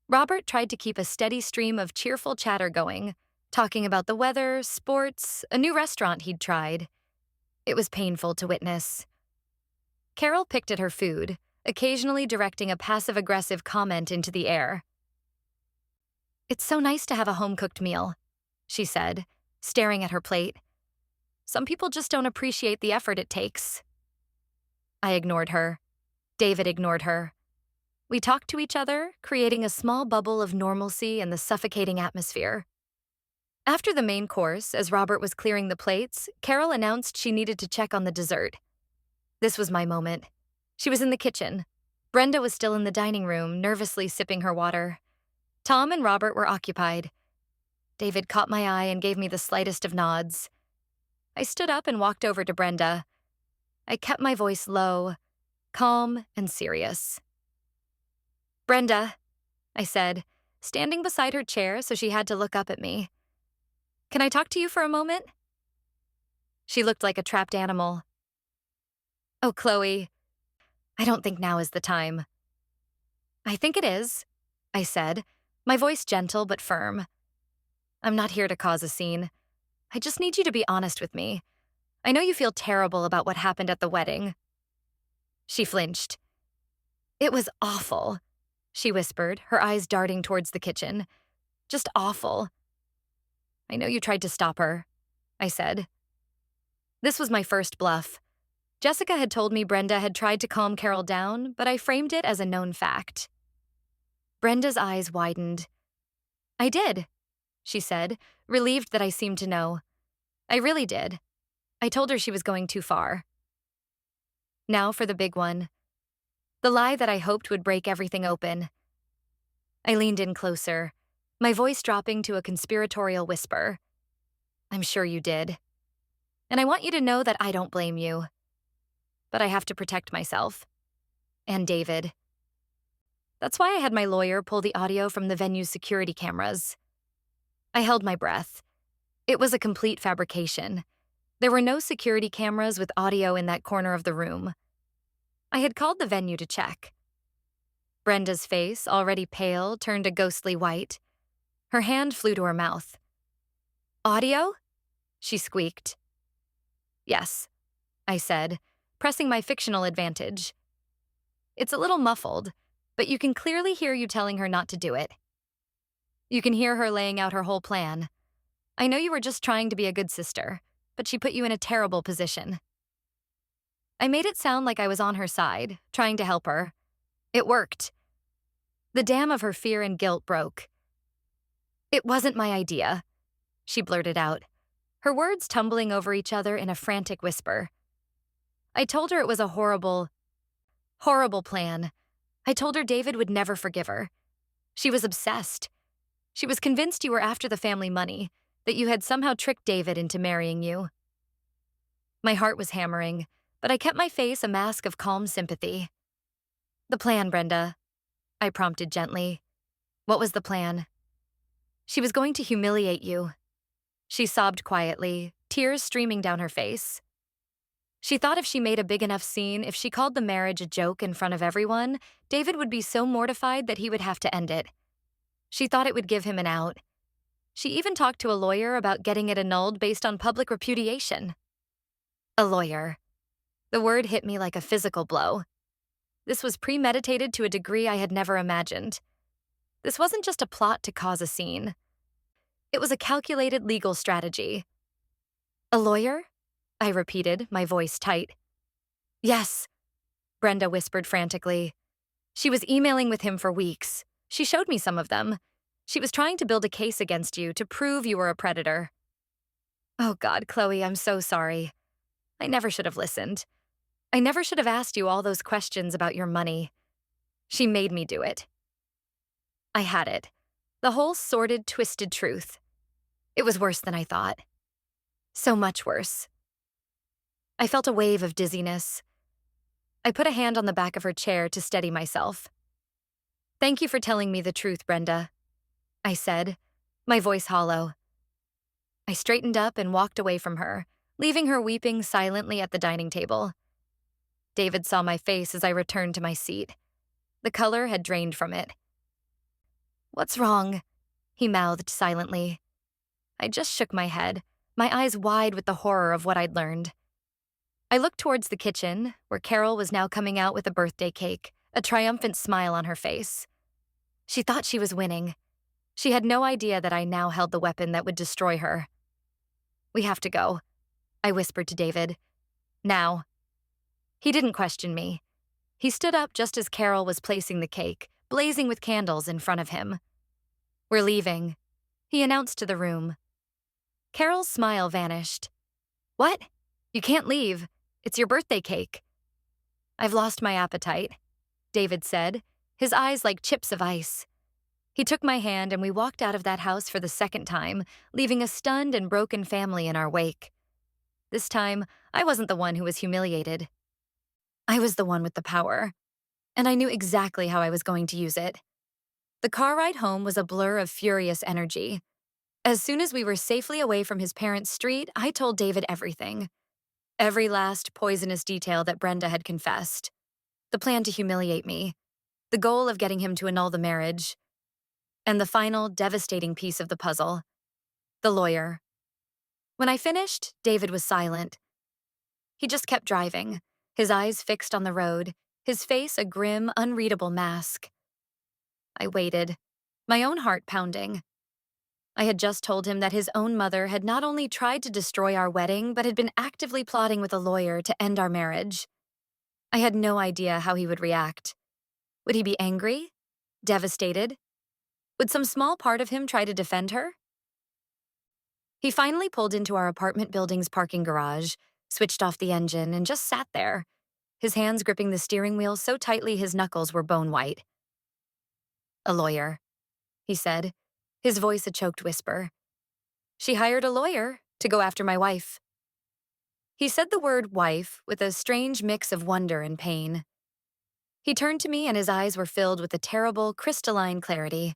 Robert tried to keep a steady stream of cheerful chatter going, talking about the weather, sports, a new restaurant he'd tried. It was painful to witness. Carol picked at her food, occasionally directing a passive-aggressive comment into the air. "It's so nice to have a home-cooked meal," she said, staring at her plate. "Some people just don't appreciate the effort it takes." I ignored her. David ignored her. We talked to each other, creating a small bubble of normalcy in the suffocating atmosphere. After the main course, as Robert was clearing the plates, Carol announced she needed to check on the dessert. This was my moment. She was in the kitchen. Brenda was still in the dining room, nervously sipping her water. Tom and Robert were occupied. David caught my eye and gave me the slightest of nods. I stood up and walked over to Brenda. I kept my voice low, calm and serious. "Brenda," I said, standing beside her chair so she had to look up at me. "Can I talk to you for a moment?" She looked like a trapped animal. "Oh, Chloe, I don't think now is the time." "I think it is," I said, my voice gentle but firm. I'm not here to cause a scene. I just need you to be honest with me. I know you feel terrible about what happened at the wedding. She flinched. It was awful, she whispered, her eyes darting towards the kitchen. Just awful. I know you tried to stop her, I said. This was my first bluff. Jessica had told me Brenda had tried to calm Carol down, but I framed it as a known fact. Brenda's eyes widened. I did, she said, relieved that I seemed to know. I really did. I told her she was going too far. Now for the big one. The lie that I hoped would break everything open. I leaned in closer, my voice dropping to a conspiratorial whisper. I'm sure you did. And I want you to know that I don't blame you. But I have to protect myself. And David. That's why I had my lawyer pull the audio from the venue's security cameras. I held my breath. It was a complete fabrication. There were no security cameras with audio in that corner of the room. I had called the venue to check. Brenda's face, already pale, turned a ghostly white. Her hand flew to her mouth. Audio? She squeaked. Yes, I said, pressing my fictional advantage. It's a little muffled, but you can clearly hear you telling her not to do it. You can hear her laying out her whole plan. I know you were just trying to be a good sister, but she put you in a terrible position. I made it sound like I was on her side, trying to help her. It worked. The dam of her fear and guilt broke. It wasn't my idea, she blurted out, her words tumbling over each other in a frantic whisper. I told her it was a horrible, horrible plan. I told her David would never forgive her. She was obsessed. She was convinced you were after the family money, that you had somehow tricked David into marrying you. My heart was hammering, but I kept my face a mask of calm sympathy. The plan, Brenda, I prompted gently. What was the plan? She was going to humiliate you. She sobbed quietly, tears streaming down her face. She thought if she made a big enough scene, if she called the marriage a joke in front of everyone, David would be so mortified that he would have to end it. She thought it would give him an out. She even talked to a lawyer about getting it annulled based on public repudiation. A lawyer. The word hit me like a physical blow. This was premeditated to a degree I had never imagined. This wasn't just a plot to cause a scene. It was a calculated legal strategy. A lawyer? I repeated, my voice tight. Yes, Brenda whispered frantically. She was emailing with him for weeks. She showed me some of them. She was trying to build a case against you to prove you were a predator. Oh God, Chloe, I'm so sorry. I never should have listened. I never should have asked you all those questions about your money. She made me do it. I had it. The whole sordid, twisted truth. It was worse than I thought. So much worse. I felt a wave of dizziness. I put a hand on the back of her chair to steady myself. Thank you for telling me the truth, Brenda, I said, my voice hollow. I straightened up and walked away from her, leaving her weeping silently at the dining table. David saw my face as I returned to my seat. The color had drained from it. What's wrong? He mouthed silently. I just shook my head, my eyes wide with the horror of what I'd learned. I looked towards the kitchen, where Carol was now coming out with a birthday cake, a triumphant smile on her face. She thought she was winning. She had no idea that I now held the weapon that would destroy her. We have to go, I whispered to David. Now. He didn't question me. He stood up just as Carol was placing the cake, blazing with candles in front of him. We're leaving, he announced to the room. Carol's smile vanished. What? You can't leave. It's your birthday cake. I've lost my appetite, David said, his eyes like chips of ice. He took my hand and we walked out of that house for the second time, leaving a stunned and broken family in our wake. This time, I wasn't the one who was humiliated. I was the one with the power, and I knew exactly how I was going to use it. The car ride home was a blur of furious energy. As soon as we were safely away from his parents' street, I told David everything. Every last poisonous detail that Brenda had confessed. The plan to humiliate me. The goal of getting him to annul the marriage. And the final, devastating piece of the puzzle. The lawyer. When I finished, David was silent. He just kept driving, his eyes fixed on the road, his face a grim, unreadable mask. I waited, my own heart pounding. I had just told him that his own mother had not only tried to destroy our wedding, but had been actively plotting with a lawyer to end our marriage. I had no idea how he would react. Would he be angry? Devastated? Would some small part of him try to defend her? He finally pulled into our apartment building's parking garage, switched off the engine, and just sat there, his hands gripping the steering wheel so tightly his knuckles were bone white. "A lawyer," he said, his voice a choked whisper. "She hired a lawyer to go after my wife." He said the word wife with a strange mix of wonder and pain. He turned to me and his eyes were filled with a terrible, crystalline clarity.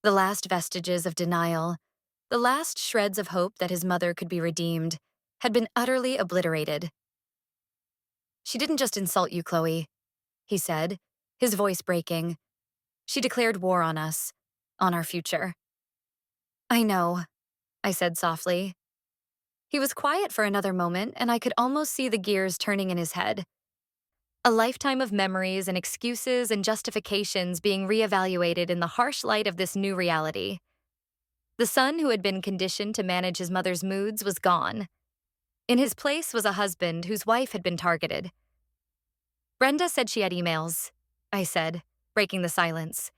The last vestiges of denial, the last shreds of hope that his mother could be redeemed, had been utterly obliterated. "She didn't just insult you, Chloe," he said, his voice breaking. "She declared war on us, on our future." "I know," I said softly. He was quiet for another moment, and I could almost see the gears turning in his head. A lifetime of memories and excuses and justifications being reevaluated in the harsh light of this new reality. The son who had been conditioned to manage his mother's moods was gone. In his place was a husband whose wife had been targeted. "Brenda said she had emails," I said, breaking the silence.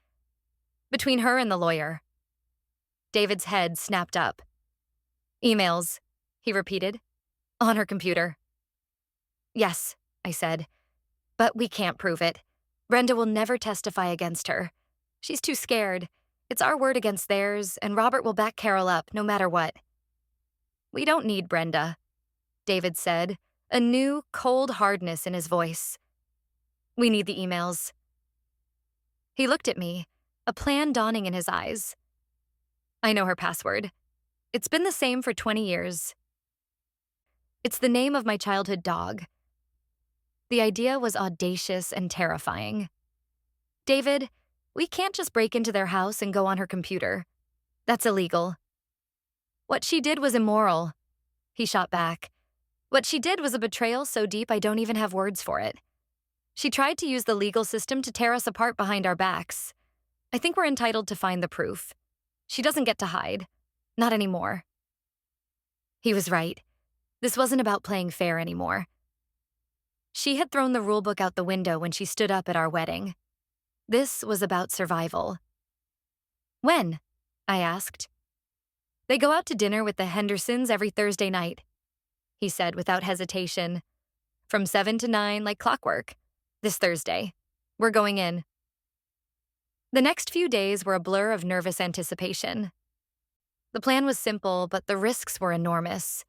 "Between her and the lawyer." David's head snapped up. "Emails," he repeated. "On her computer." "Yes," I said. "But we can't prove it. Brenda will never testify against her. She's too scared. It's our word against theirs, and Robert will back Carol up no matter what." "We don't need Brenda," David said, a new, cold hardness in his voice. "We need the emails." He looked at me, a plan dawning in his eyes. "I know her password. It's been the same for 20 years. It's the name of my childhood dog." The idea was audacious and terrifying. "David, we can't just break into their house and go on her computer. That's illegal." "What she did was immoral," he shot back. "What she did was a betrayal so deep I don't even have words for it. She tried to use the legal system to tear us apart behind our backs. I think we're entitled to find the proof. She doesn't get to hide. Not anymore." He was right. This wasn't about playing fair anymore. She had thrown the rulebook out the window when she stood up at our wedding. This was about survival. "When?" I asked. "They go out to dinner with the Hendersons every Thursday night," he said without hesitation. "From 7 to 9 like clockwork. This Thursday. We're going in." The next few days were a blur of nervous anticipation. The plan was simple, but the risks were enormous.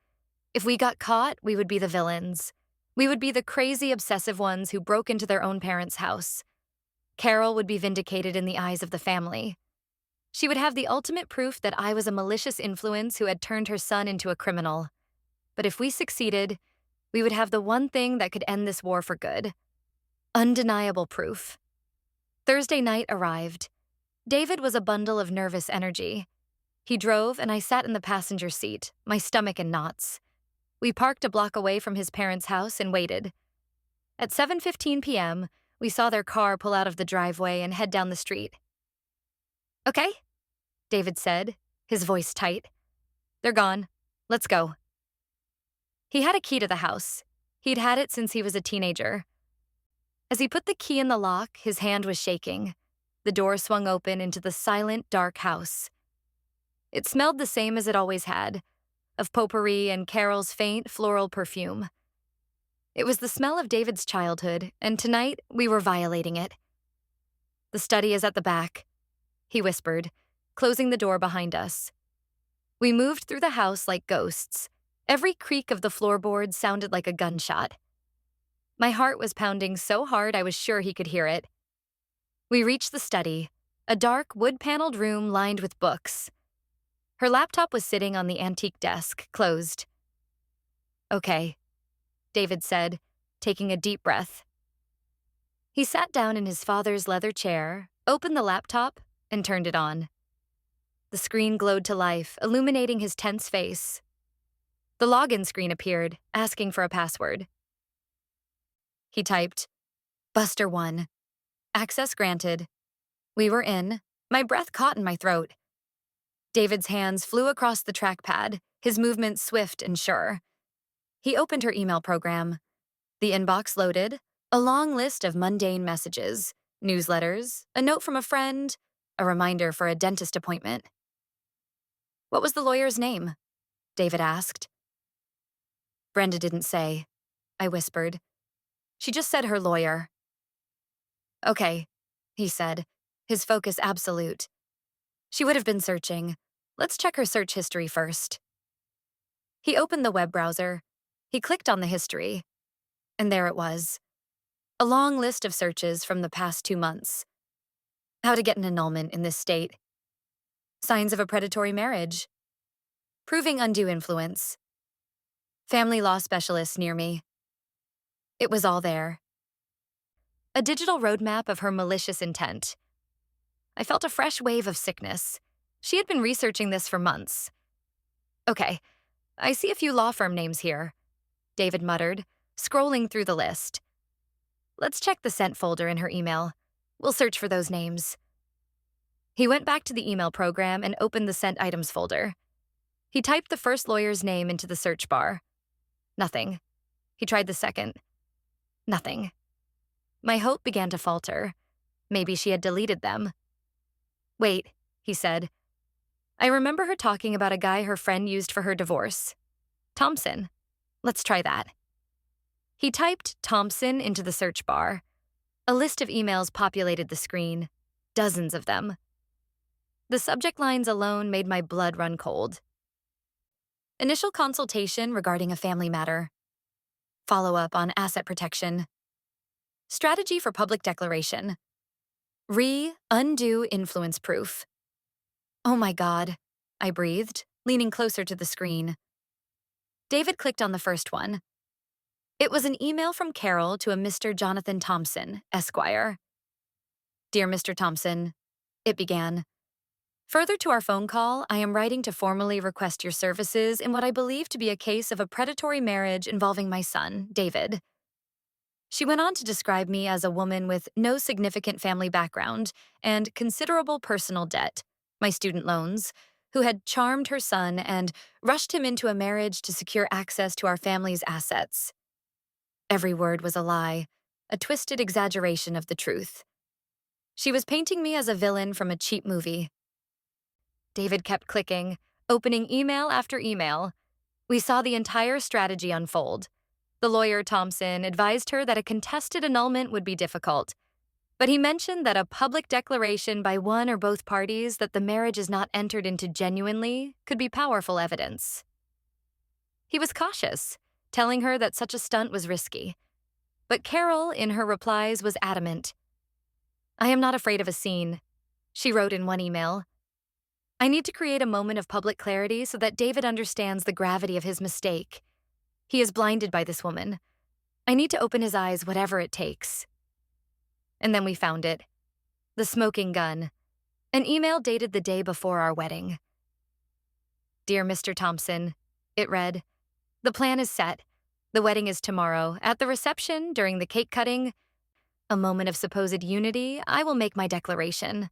If we got caught, we would be the villains. We would be the crazy, obsessive ones who broke into their own parents' house. Carol would be vindicated in the eyes of the family. She would have the ultimate proof that I was a malicious influence who had turned her son into a criminal. But if we succeeded, we would have the one thing that could end this war for good. Undeniable proof. Thursday night arrived. David was a bundle of nervous energy. He drove, and I sat in the passenger seat, my stomach in knots. We parked a block away from his parents' house and waited. At 7:15 p.m., we saw their car pull out of the driveway and head down the street. "Okay," David said, his voice tight. "They're gone. Let's go." He had a key to the house. He'd had it since he was a teenager. As he put the key in the lock, his hand was shaking. The door swung open into the silent, dark house. It smelled the same as it always had, of potpourri and Carol's faint, floral perfume. It was the smell of David's childhood, and tonight we were violating it. "The study is at the back," he whispered, closing the door behind us. We moved through the house like ghosts. Every creak of the floorboards sounded like a gunshot. My heart was pounding so hard I was sure he could hear it. We reached the study, a dark, wood-paneled room lined with books. Her laptop was sitting on the antique desk, closed. "Okay," David said, taking a deep breath. He sat down in his father's leather chair, opened the laptop, and turned it on. The screen glowed to life, illuminating his tense face. The login screen appeared, asking for a password. He typed, Buster1. Access granted. We were in. My breath caught in my throat. David's hands flew across the trackpad, his movements swift and sure. He opened her email program. The inbox loaded, a long list of mundane messages, newsletters, a note from a friend, a reminder for a dentist appointment. What was the lawyer's name? David asked. Brenda didn't say, I whispered. She just said her lawyer. Okay, he said, his focus absolute. She would have been searching. Let's check her search history first. He opened the web browser. He clicked on the history. And there it was. A long list of searches from the past 2 months. How to get an annulment in this state. Signs of a predatory marriage. Proving undue influence. Family law specialists near me. It was all there. A digital roadmap of her malicious intent. I felt a fresh wave of sickness. She had been researching this for months. Okay, I see a few law firm names here, David muttered, scrolling through the list. Let's check the sent folder in her email. We'll search for those names. He went back to the email program and opened the sent items folder. He typed the first lawyer's name into the search bar. Nothing. He tried the second. Nothing. My hope began to falter. Maybe she had deleted them. Wait, he said. I remember her talking about a guy her friend used for her divorce. Thompson. Let's try that. He typed Thompson into the search bar. A list of emails populated the screen. Dozens of them. The subject lines alone made my blood run cold. Initial consultation regarding a family matter. Follow-up on asset protection. Strategy for public declaration. Undue influence proof. Oh my God, I breathed, leaning closer to the screen. David clicked on the first one. It was an email from Carol to a Mr. Jonathan Thompson, Esquire. Dear Mr. Thompson, it began. Further to our phone call, I am writing to formally request your services in what I believe to be a case of a predatory marriage involving my son, David. She went on to describe me as a woman with no significant family background and considerable personal debt, my student loans, who had charmed her son and rushed him into a marriage to secure access to our family's assets. Every word was a lie, a twisted exaggeration of the truth. She was painting me as a villain from a cheap movie. David kept clicking, opening email after email. We saw the entire strategy unfold. The lawyer, Thompson, advised her that a contested annulment would be difficult, but he mentioned that a public declaration by one or both parties that the marriage is not entered into genuinely could be powerful evidence. He was cautious, telling her that such a stunt was risky. But Carol, in her replies, was adamant. I am not afraid of a scene, she wrote in one email. I need to create a moment of public clarity so that David understands the gravity of his mistake. He is blinded by this woman. I need to open his eyes, whatever it takes. And then we found it. The smoking gun. An email dated the day before our wedding. Dear Mr. Thompson, it read, the plan is set. The wedding is tomorrow. At the reception, during the cake cutting, a moment of supposed unity, I will make my declaration.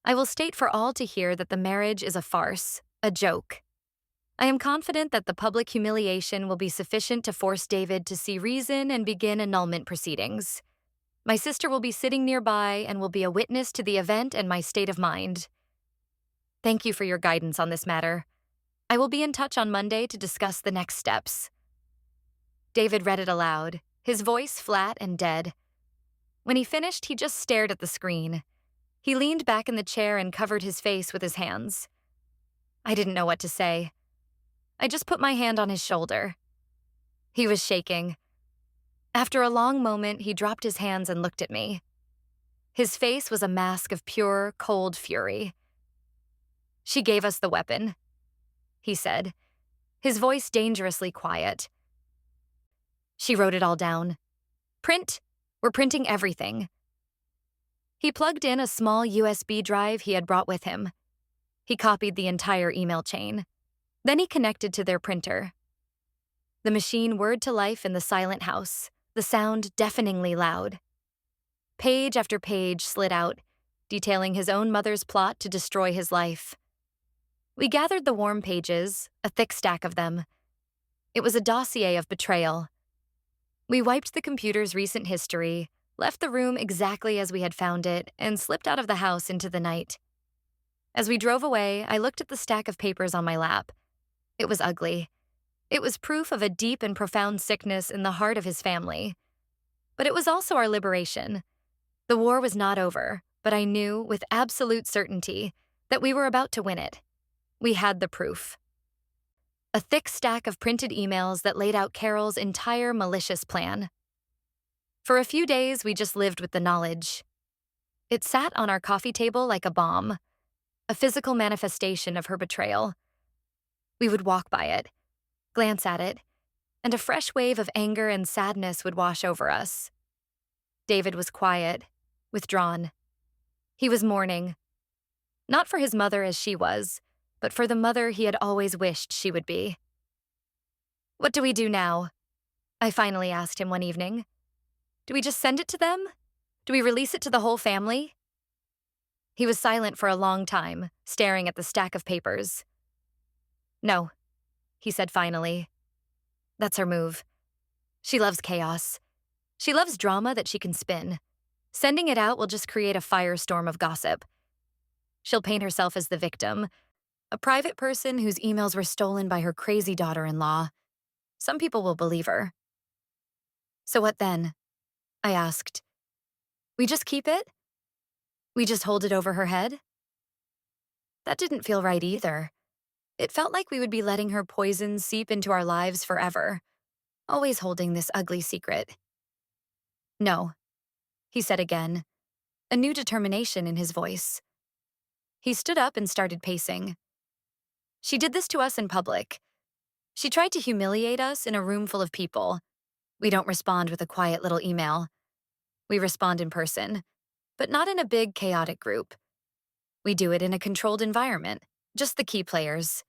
I will state for all to hear that the marriage is a farce, a joke. I am confident that the public humiliation will be sufficient to force David to see reason and begin annulment proceedings. My sister will be sitting nearby and will be a witness to the event and my state of mind. Thank you for your guidance on this matter. I will be in touch on Monday to discuss the next steps. David read it aloud, his voice flat and dead. When he finished, he just stared at the screen. He leaned back in the chair and covered his face with his hands. I didn't know what to say. I just put my hand on his shoulder. He was shaking. After a long moment, he dropped his hands and looked at me. His face was a mask of pure, cold fury. She gave us the weapon, he said, his voice dangerously quiet. She wrote it all down. Print. We're printing everything. He plugged in a small USB drive he had brought with him. He copied the entire email chain. Then he connected to their printer. The machine whirred to life in the silent house, the sound deafeningly loud. Page after page slid out, detailing his own mother's plot to destroy his life. We gathered the warm pages, a thick stack of them. It was a dossier of betrayal. We wiped the computer's recent history, left the room exactly as we had found it, and slipped out of the house into the night. As we drove away, I looked at the stack of papers on my lap. It was ugly. It was proof of a deep and profound sickness in the heart of his family. But it was also our liberation. The war was not over, but I knew, with absolute certainty, that we were about to win it. We had the proof. A thick stack of printed emails that laid out Carol's entire malicious plan. For a few days, we just lived with the knowledge. It sat on our coffee table like a bomb, a physical manifestation of her betrayal. We would walk by it, glance at it, and a fresh wave of anger and sadness would wash over us. David was quiet, withdrawn. He was mourning. Not for his mother as she was, but for the mother he had always wished she would be. "What do we do now?" I finally asked him one evening. "Do we just send it to them? Do we release it to the whole family?" He was silent for a long time, staring at the stack of papers. "No," he said finally. "That's her move. She loves chaos. She loves drama that she can spin. Sending it out will just create a firestorm of gossip. She'll paint herself as the victim, a private person whose emails were stolen by her crazy daughter-in-law. Some people will believe her." "So what then?" I asked. "We just keep it? We just hold it over her head?" That didn't feel right either. It felt like we would be letting her poison seep into our lives forever, always holding this ugly secret. "No," he said again, a new determination in his voice. He stood up and started pacing. "She did this to us in public. She tried to humiliate us in a room full of people. We don't respond with a quiet little email. We respond in person, but not in a big, chaotic group. We do it in a controlled environment, just the key players."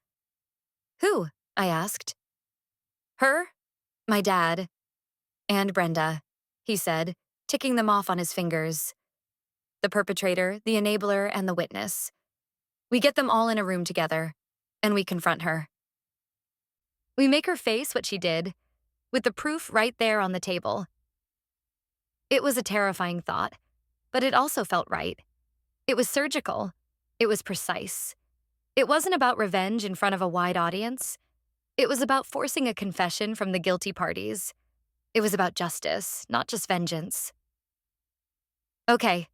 "Who?" I asked. "Her, my dad, and Brenda," he said, ticking them off on his fingers. "The perpetrator, the enabler, and the witness. We get them all in a room together, and we confront her. We make her face what she did, with the proof right there on the table." It was a terrifying thought, but it also felt right. It was surgical. It was precise. It wasn't about revenge in front of a wide audience. It was about forcing a confession from the guilty parties. It was about justice, not just vengeance. "Okay,"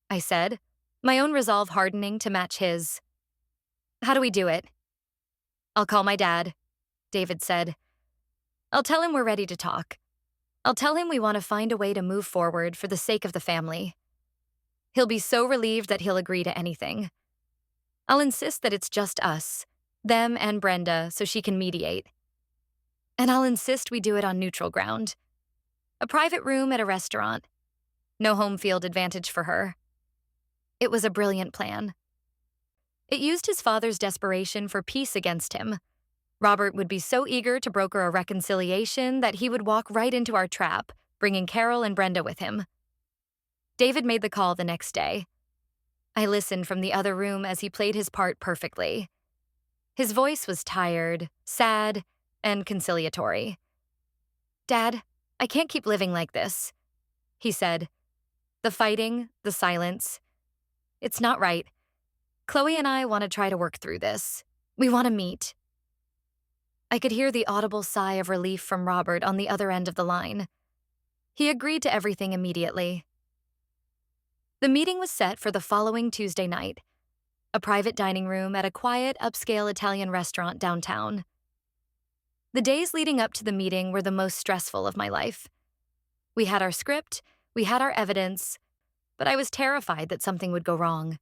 I said, my own resolve hardening to match his. "How do we do it?" "I'll call my dad," David said. "I'll tell him we're ready to talk. I'll tell him we want to find a way to move forward for the sake of the family. He'll be so relieved that he'll agree to anything. I'll insist that it's just us, them and Brenda, so she can mediate. And I'll insist we do it on neutral ground. A private room at a restaurant. No home field advantage for her." It was a brilliant plan. It used his father's desperation for peace against him. Robert would be so eager to broker a reconciliation that he would walk right into our trap, bringing Carol and Brenda with him. David made the call the next day. I listened from the other room as he played his part perfectly. His voice was tired, sad, and conciliatory. "Dad, I can't keep living like this," he said. "The fighting, the silence. It's not right. Chloe and I want to try to work through this. We want to meet." I could hear the audible sigh of relief from Robert on the other end of the line. He agreed to everything immediately. The meeting was set for the following Tuesday night, a private dining room at a quiet, upscale Italian restaurant downtown. The days leading up to the meeting were the most stressful of my life. We had our script, we had our evidence, but I was terrified that something would go wrong.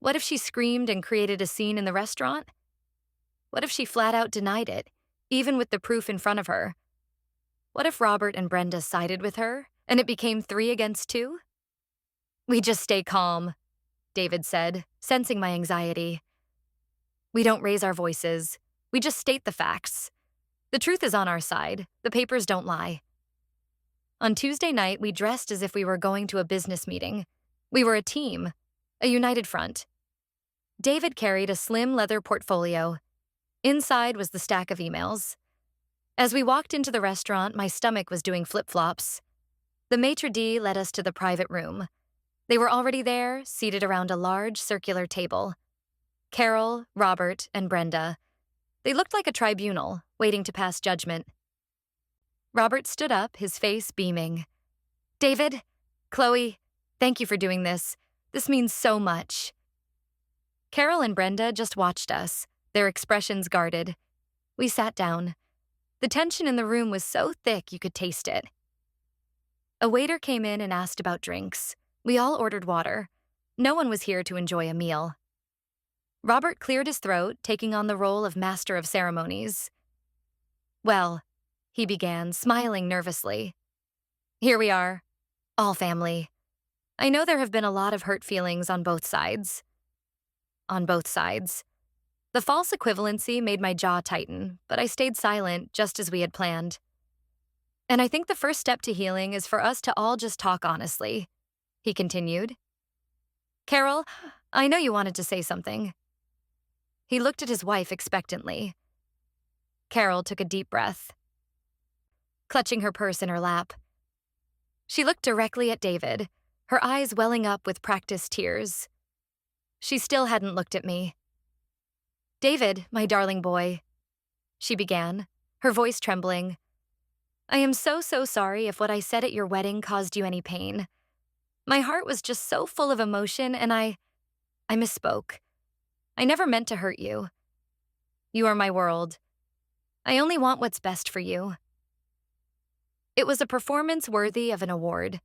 What if she screamed and created a scene in the restaurant? What if she flat out denied it, even with the proof in front of her? What if Robert and Brenda sided with her, and it became 3 against 2? "We just stay calm," David said, sensing my anxiety. We don't raise our voices. We just state the facts. The truth is on our side. The papers don't lie. On Tuesday night, we dressed as if we were going to a business meeting. We were a team, a united front. David carried a slim leather portfolio. Inside was the stack of emails. As we walked into the restaurant, my stomach was doing flip-flops. The maitre d' led us to the private room. They were already there, seated around a large circular table. Carol, Robert, and Brenda. They looked like a tribunal, waiting to pass judgment. Robert stood up, his face beaming. David, Chloe, thank you for doing this. This means so much. Carol and Brenda just watched us, their expressions guarded. We sat down. The tension in the room was so thick you could taste it. A waiter came in and asked about drinks. We all ordered water. No one was here to enjoy a meal. Robert cleared his throat, taking on the role of master of ceremonies. Well, he began, smiling nervously. Here we are, all family. I know there have been a lot of hurt feelings on both sides. On both sides. The false equivalency made my jaw tighten, but I stayed silent just as we had planned. And I think the first step to healing is for us to all just talk honestly, he continued. Carol, I know you wanted to say something. He looked at his wife expectantly. Carol took a deep breath, clutching her purse in her lap. She looked directly at David, her eyes welling up with practiced tears. She still hadn't looked at me. David, my darling boy, she began, her voice trembling. I am so sorry if what I said at your wedding caused you any pain. My heart was just so full of emotion and I misspoke. I never meant to hurt you. You are my world. I only want what's best for you. It was a performance worthy of an award.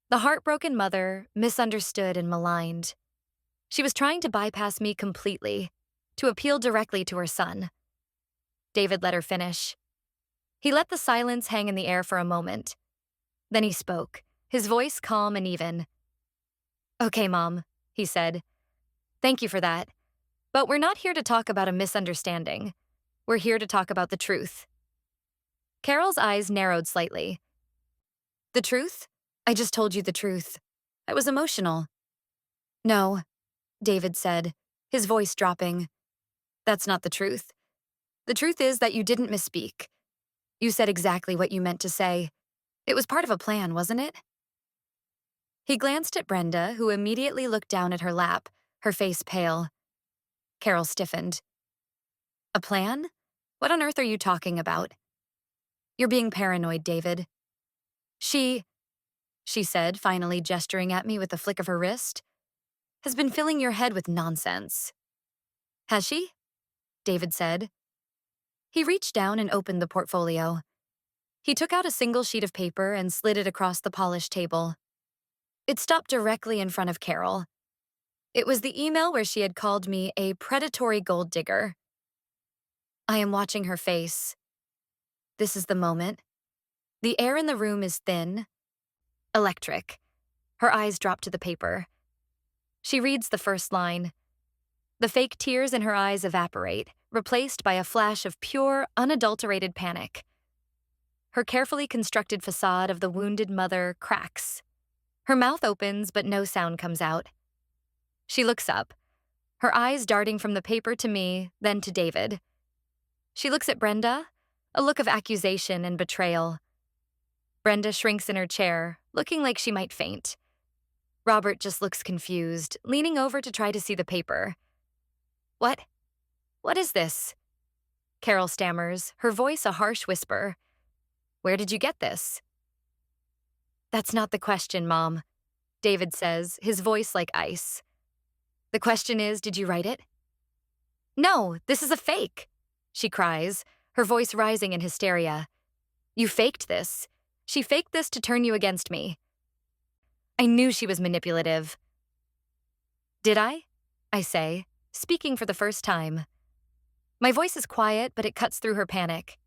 The heartbroken mother, misunderstood and maligned. She was trying to bypass me completely, to appeal directly to her son. David let her finish. He let the silence hang in the air for a moment. Then he spoke, his voice calm and even. Okay, Mom, he said. Thank you for that. But we're not here to talk about a misunderstanding. We're here to talk about the truth. Carol's eyes narrowed slightly. The truth? I just told you the truth. I was emotional. No, David said, his voice dropping. That's not the truth. The truth is that you didn't misspeak. You said exactly what you meant to say. It was part of a plan, wasn't it? He glanced at Brenda, who immediately looked down at her lap, her face pale. Carol stiffened. A plan? What on earth are you talking about? You're being paranoid, David. She said, finally gesturing at me with a flick of her wrist, has been filling your head with nonsense. Has she? David said. He reached down and opened the portfolio. He took out a single sheet of paper and slid it across the polished table. It stopped directly in front of Carol. It was the email where she had called me a predatory gold digger. I am watching her face. This is the moment. The air in the room is thin, electric. Her eyes drop to the paper. She reads the first line. The fake tears in her eyes evaporate, replaced by a flash of pure, unadulterated panic. Her carefully constructed facade of the wounded mother cracks. Her mouth opens, but no sound comes out. She looks up, her eyes darting from the paper to me, then to David. She looks at Brenda, a look of accusation and betrayal. Brenda shrinks in her chair, looking like she might faint. Robert just looks confused, leaning over to try to see the paper. What is this? Carol stammers, her voice a harsh whisper. Where did you get this? That's not the question, Mom, David says, his voice like ice. The question is, did you write it? No, this is a fake, she cries, her voice rising in hysteria. You faked this. She faked this to turn you against me. I knew she was manipulative. Did I? I say, speaking for the first time. My voice is quiet, but it cuts through her panic.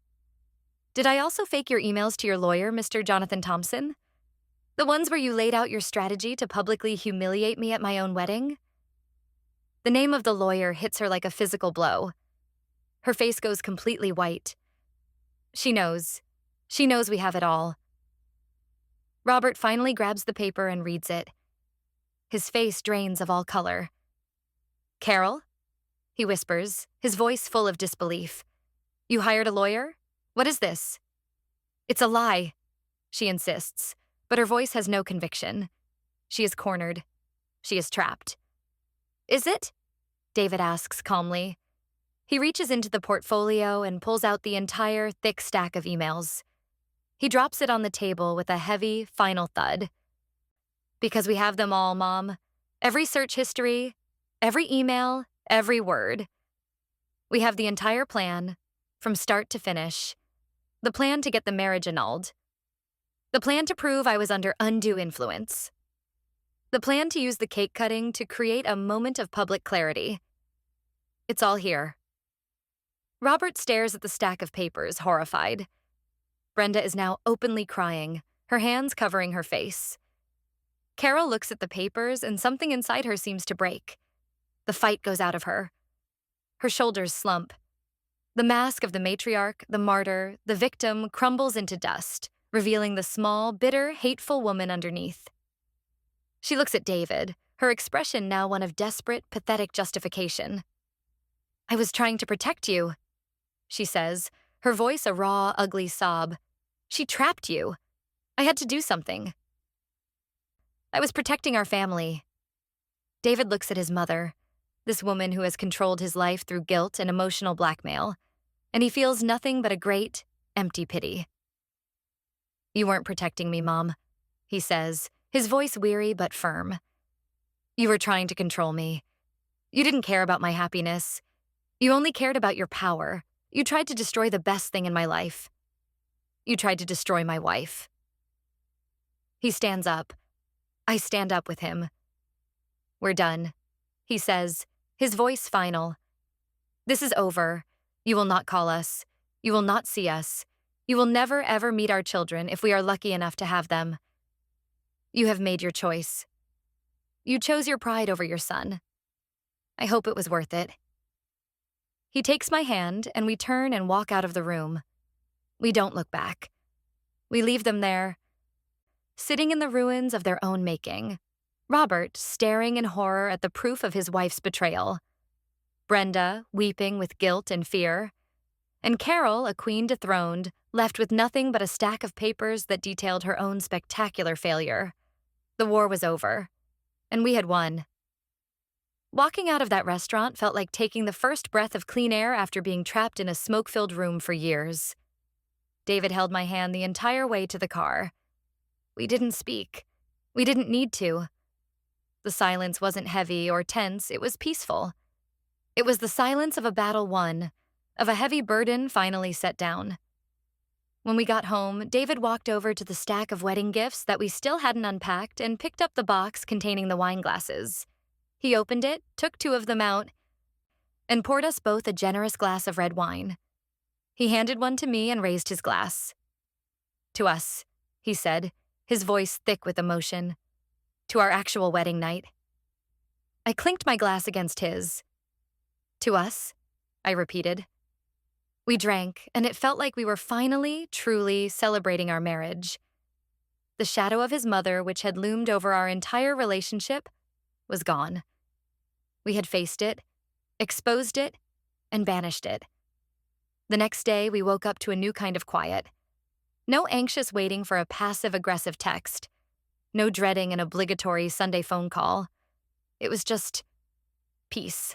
Did I also fake your emails to your lawyer, Mr. Jonathan Thompson? The ones where you laid out your strategy to publicly humiliate me at my own wedding? The name of the lawyer hits her like a physical blow. Her face goes completely white. She knows. She knows we have it all. Robert finally grabs the paper and reads it. His face drains of all color. Carol? He whispers, his voice full of disbelief. You hired a lawyer? What is this? It's a lie, she insists, but her voice has no conviction. She is cornered. She is trapped. Is it? David asks calmly. He reaches into the portfolio and pulls out the entire thick stack of emails. He drops it on the table with a heavy, final thud. Because we have them all, Mom. Every search history, every email, every word. We have the entire plan, from start to finish. The plan to get the marriage annulled. The plan to prove I was under undue influence. The plan to use the cake cutting to create a moment of public clarity. It's all here. Robert stares at the stack of papers, horrified. Brenda is now openly crying, her hands covering her face. Carol looks at the papers and something inside her seems to break. The fight goes out of her. Her shoulders slump. The mask of the matriarch, the martyr, the victim crumbles into dust, revealing the small, bitter, hateful woman underneath. She looks at David, her expression now one of desperate, pathetic justification. I was trying to protect you, she says, her voice a raw, ugly sob. She trapped you. I had to do something. I was protecting our family. David looks at his mother, this woman who has controlled his life through guilt and emotional blackmail, and he feels nothing but a great, empty pity. You weren't protecting me, Mom, he says, his voice weary but firm. You were trying to control me. You didn't care about my happiness. You only cared about your power. You tried to destroy the best thing in my life. You tried to destroy my wife. He stands up. I stand up with him. We're done, he says, his voice final. This is over. You will not call us. You will not see us. You will never, ever meet our children if we are lucky enough to have them. You have made your choice. You chose your pride over your son. I hope it was worth it. He takes my hand and we turn and walk out of the room. We don't look back. We leave them there, sitting in the ruins of their own making. Robert staring in horror at the proof of his wife's betrayal. Brenda weeping with guilt and fear. And Carol, a queen dethroned, left with nothing but a stack of papers that detailed her own spectacular failure. The war was over, and we had won. Walking out of that restaurant felt like taking the first breath of clean air after being trapped in a smoke-filled room for years. David held my hand the entire way to the car. We didn't speak. We didn't need to. The silence wasn't heavy or tense, it was peaceful. It was the silence of a battle won, of a heavy burden finally set down. When we got home, David walked over to the stack of wedding gifts that we still hadn't unpacked and picked up the box containing the wine glasses. He opened it, took 2 of them out, and poured us both a generous glass of red wine. He handed one to me and raised his glass. To us, he said, his voice thick with emotion. To our actual wedding night. I clinked my glass against his. To us, I repeated. We drank, and it felt like we were finally, truly celebrating our marriage. The shadow of his mother, which had loomed over our entire relationship, was gone. We had faced it, exposed it, and banished it. The next day, we woke up to a new kind of quiet. No anxious waiting for a passive-aggressive text. No dreading an obligatory Sunday phone call. It was just peace.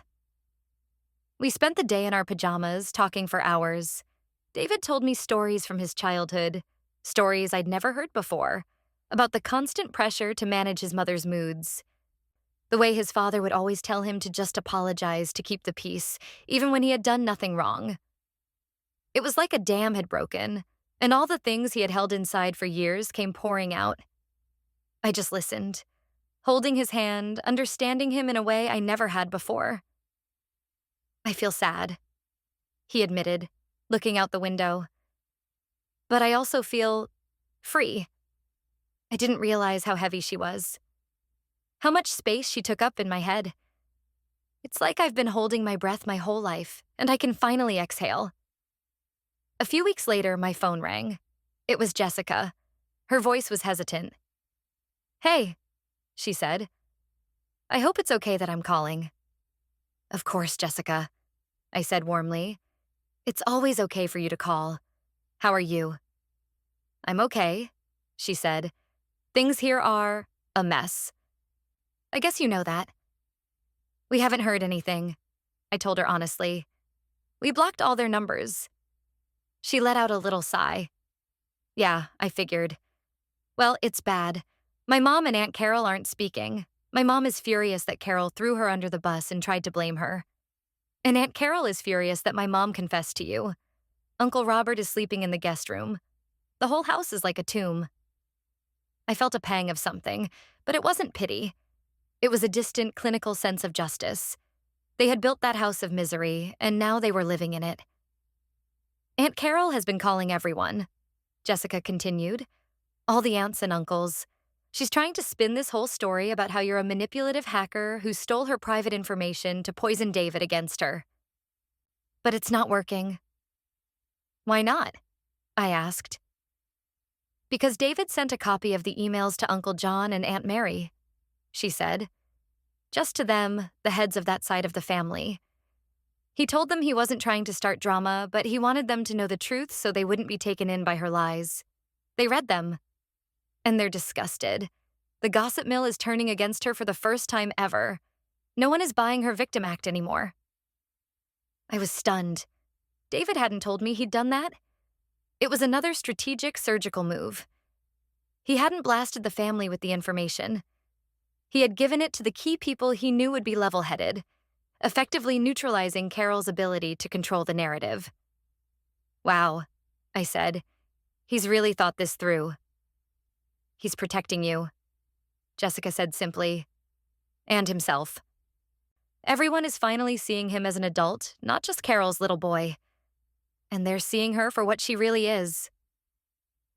We spent the day in our pajamas, talking for hours. David told me stories from his childhood, stories I'd never heard before, about the constant pressure to manage his mother's moods. The way his father would always tell him to just apologize to keep the peace, even when he had done nothing wrong. It was like a dam had broken, and all the things he had held inside for years came pouring out. I just listened, holding his hand, understanding him in a way I never had before. I feel sad, he admitted, looking out the window. But I also feel free. I didn't realize how heavy she was, how much space she took up in my head. It's like I've been holding my breath my whole life, and I can finally exhale. A few weeks later, my phone rang. It was Jessica. Her voice was hesitant. "Hey," she said. "I hope it's okay that I'm calling." "Of course, Jessica," I said warmly. "It's always okay for you to call. How are you?" "I'm okay," she said. "Things here are a mess. I guess you know that." "We haven't heard anything," I told her honestly. "We blocked all their numbers." She let out a little sigh. "Yeah, I figured. Well, it's bad. My mom and Aunt Carol aren't speaking. My mom is furious that Carol threw her under the bus and tried to blame her. And Aunt Carol is furious that my mom confessed to you. Uncle Robert is sleeping in the guest room. The whole house is like a tomb." I felt a pang of something, but it wasn't pity. It was a distant, clinical sense of justice. They had built that house of misery, and now they were living in it. "Aunt Carol has been calling everyone," Jessica continued. "All the aunts and uncles. She's trying to spin this whole story about how you're a manipulative hacker who stole her private information to poison David against her. But it's not working." "Why not?" I asked. "Because David sent a copy of the emails to Uncle John and Aunt Mary," she said. "Just to them, the heads of that side of the family. He told them he wasn't trying to start drama, but he wanted them to know the truth so they wouldn't be taken in by her lies. They read them, and they're disgusted. The gossip mill is turning against her for the first time ever. No one is buying her victim act anymore." I was stunned. David hadn't told me he'd done that. It was another strategic surgical move. He hadn't blasted the family with the information. He had given it to the key people he knew would be level-headed, effectively neutralizing Carol's ability to control the narrative. "Wow," I said. "He's really thought this through." "He's protecting you," Jessica said simply. "And himself. Everyone is finally seeing him as an adult, not just Carol's little boy. And they're seeing her for what she really is."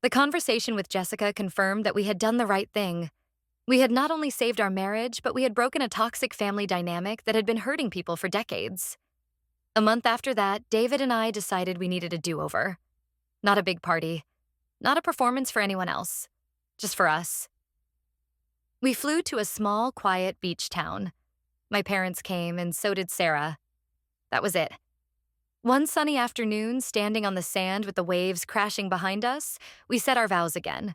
The conversation with Jessica confirmed that we had done the right thing. We had not only saved our marriage, but we had broken a toxic family dynamic that had been hurting people for decades. A month after that, David and I decided we needed a do-over. Not a big party. Not a performance for anyone else. Just for us. We flew to a small, quiet beach town. My parents came, and so did Sarah. That was it. One sunny afternoon, standing on the sand with the waves crashing behind us, we said our vows again.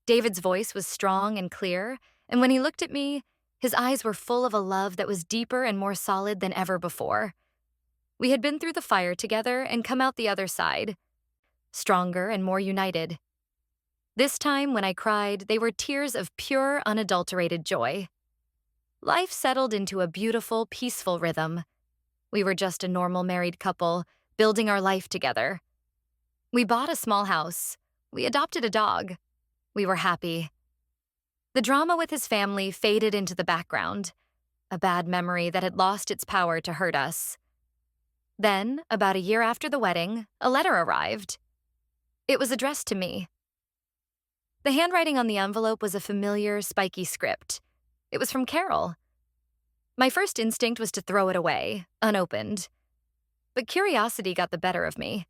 David's voice was strong and clear, and when he looked at me, his eyes were full of a love that was deeper and more solid than ever before. We had been through the fire together and come out the other side, stronger and more united. This time, when I cried, they were tears of pure, unadulterated joy. Life settled into a beautiful, peaceful rhythm. We were just a normal married couple, building our life together. We bought a small house. We adopted a dog. We were happy. The drama with his family faded into the background, a bad memory that had lost its power to hurt us. Then, about a year after the wedding, a letter arrived. It was addressed to me. The handwriting on the envelope was a familiar, spiky script. It was from Carol. My first instinct was to throw it away, unopened. But curiosity got the better of me.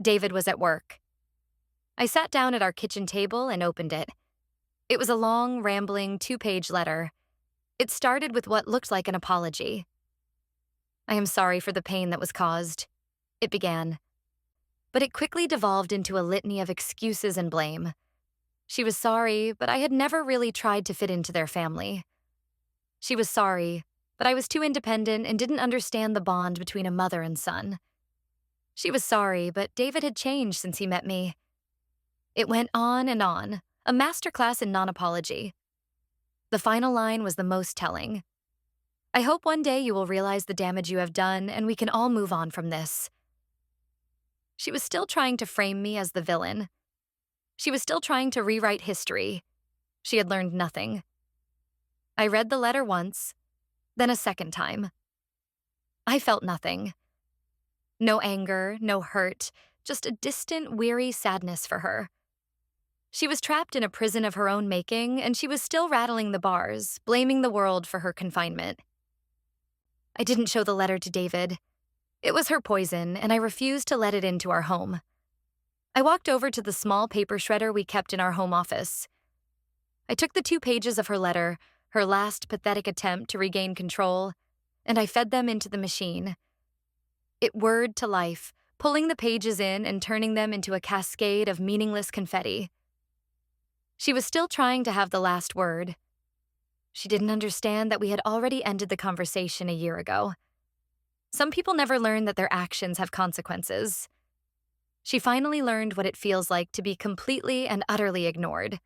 David was at work. I sat down at our kitchen table and opened it. It was a long, rambling, 2-page letter. It started with what looked like an apology. "I am sorry for the pain that was caused," it began. But it quickly devolved into a litany of excuses and blame. She was sorry, but I had never really tried to fit into their family. She was sorry, but I was too independent and didn't understand the bond between a mother and son. She was sorry, but David had changed since he met me. It went on, a masterclass in non-apology. The final line was the most telling. "I hope one day you will realize the damage you have done and we can all move on from this." She was still trying to frame me as the villain. She was still trying to rewrite history. She had learned nothing. I read the letter once, then a second time. I felt nothing. No anger, no hurt, just a distant, weary sadness for her. She was trapped in a prison of her own making, and she was still rattling the bars, blaming the world for her confinement. I didn't show the letter to David. It was her poison, and I refused to let it into our home. I walked over to the small paper shredder we kept in our home office. I took the 2 pages of her letter, her last pathetic attempt to regain control, and I fed them into the machine. It whirred to life, pulling the pages in and turning them into a cascade of meaningless confetti. She was still trying to have the last word. She didn't understand that we had already ended the conversation a year ago. Some people never learn that their actions have consequences. She finally learned what it feels like to be completely and utterly ignored.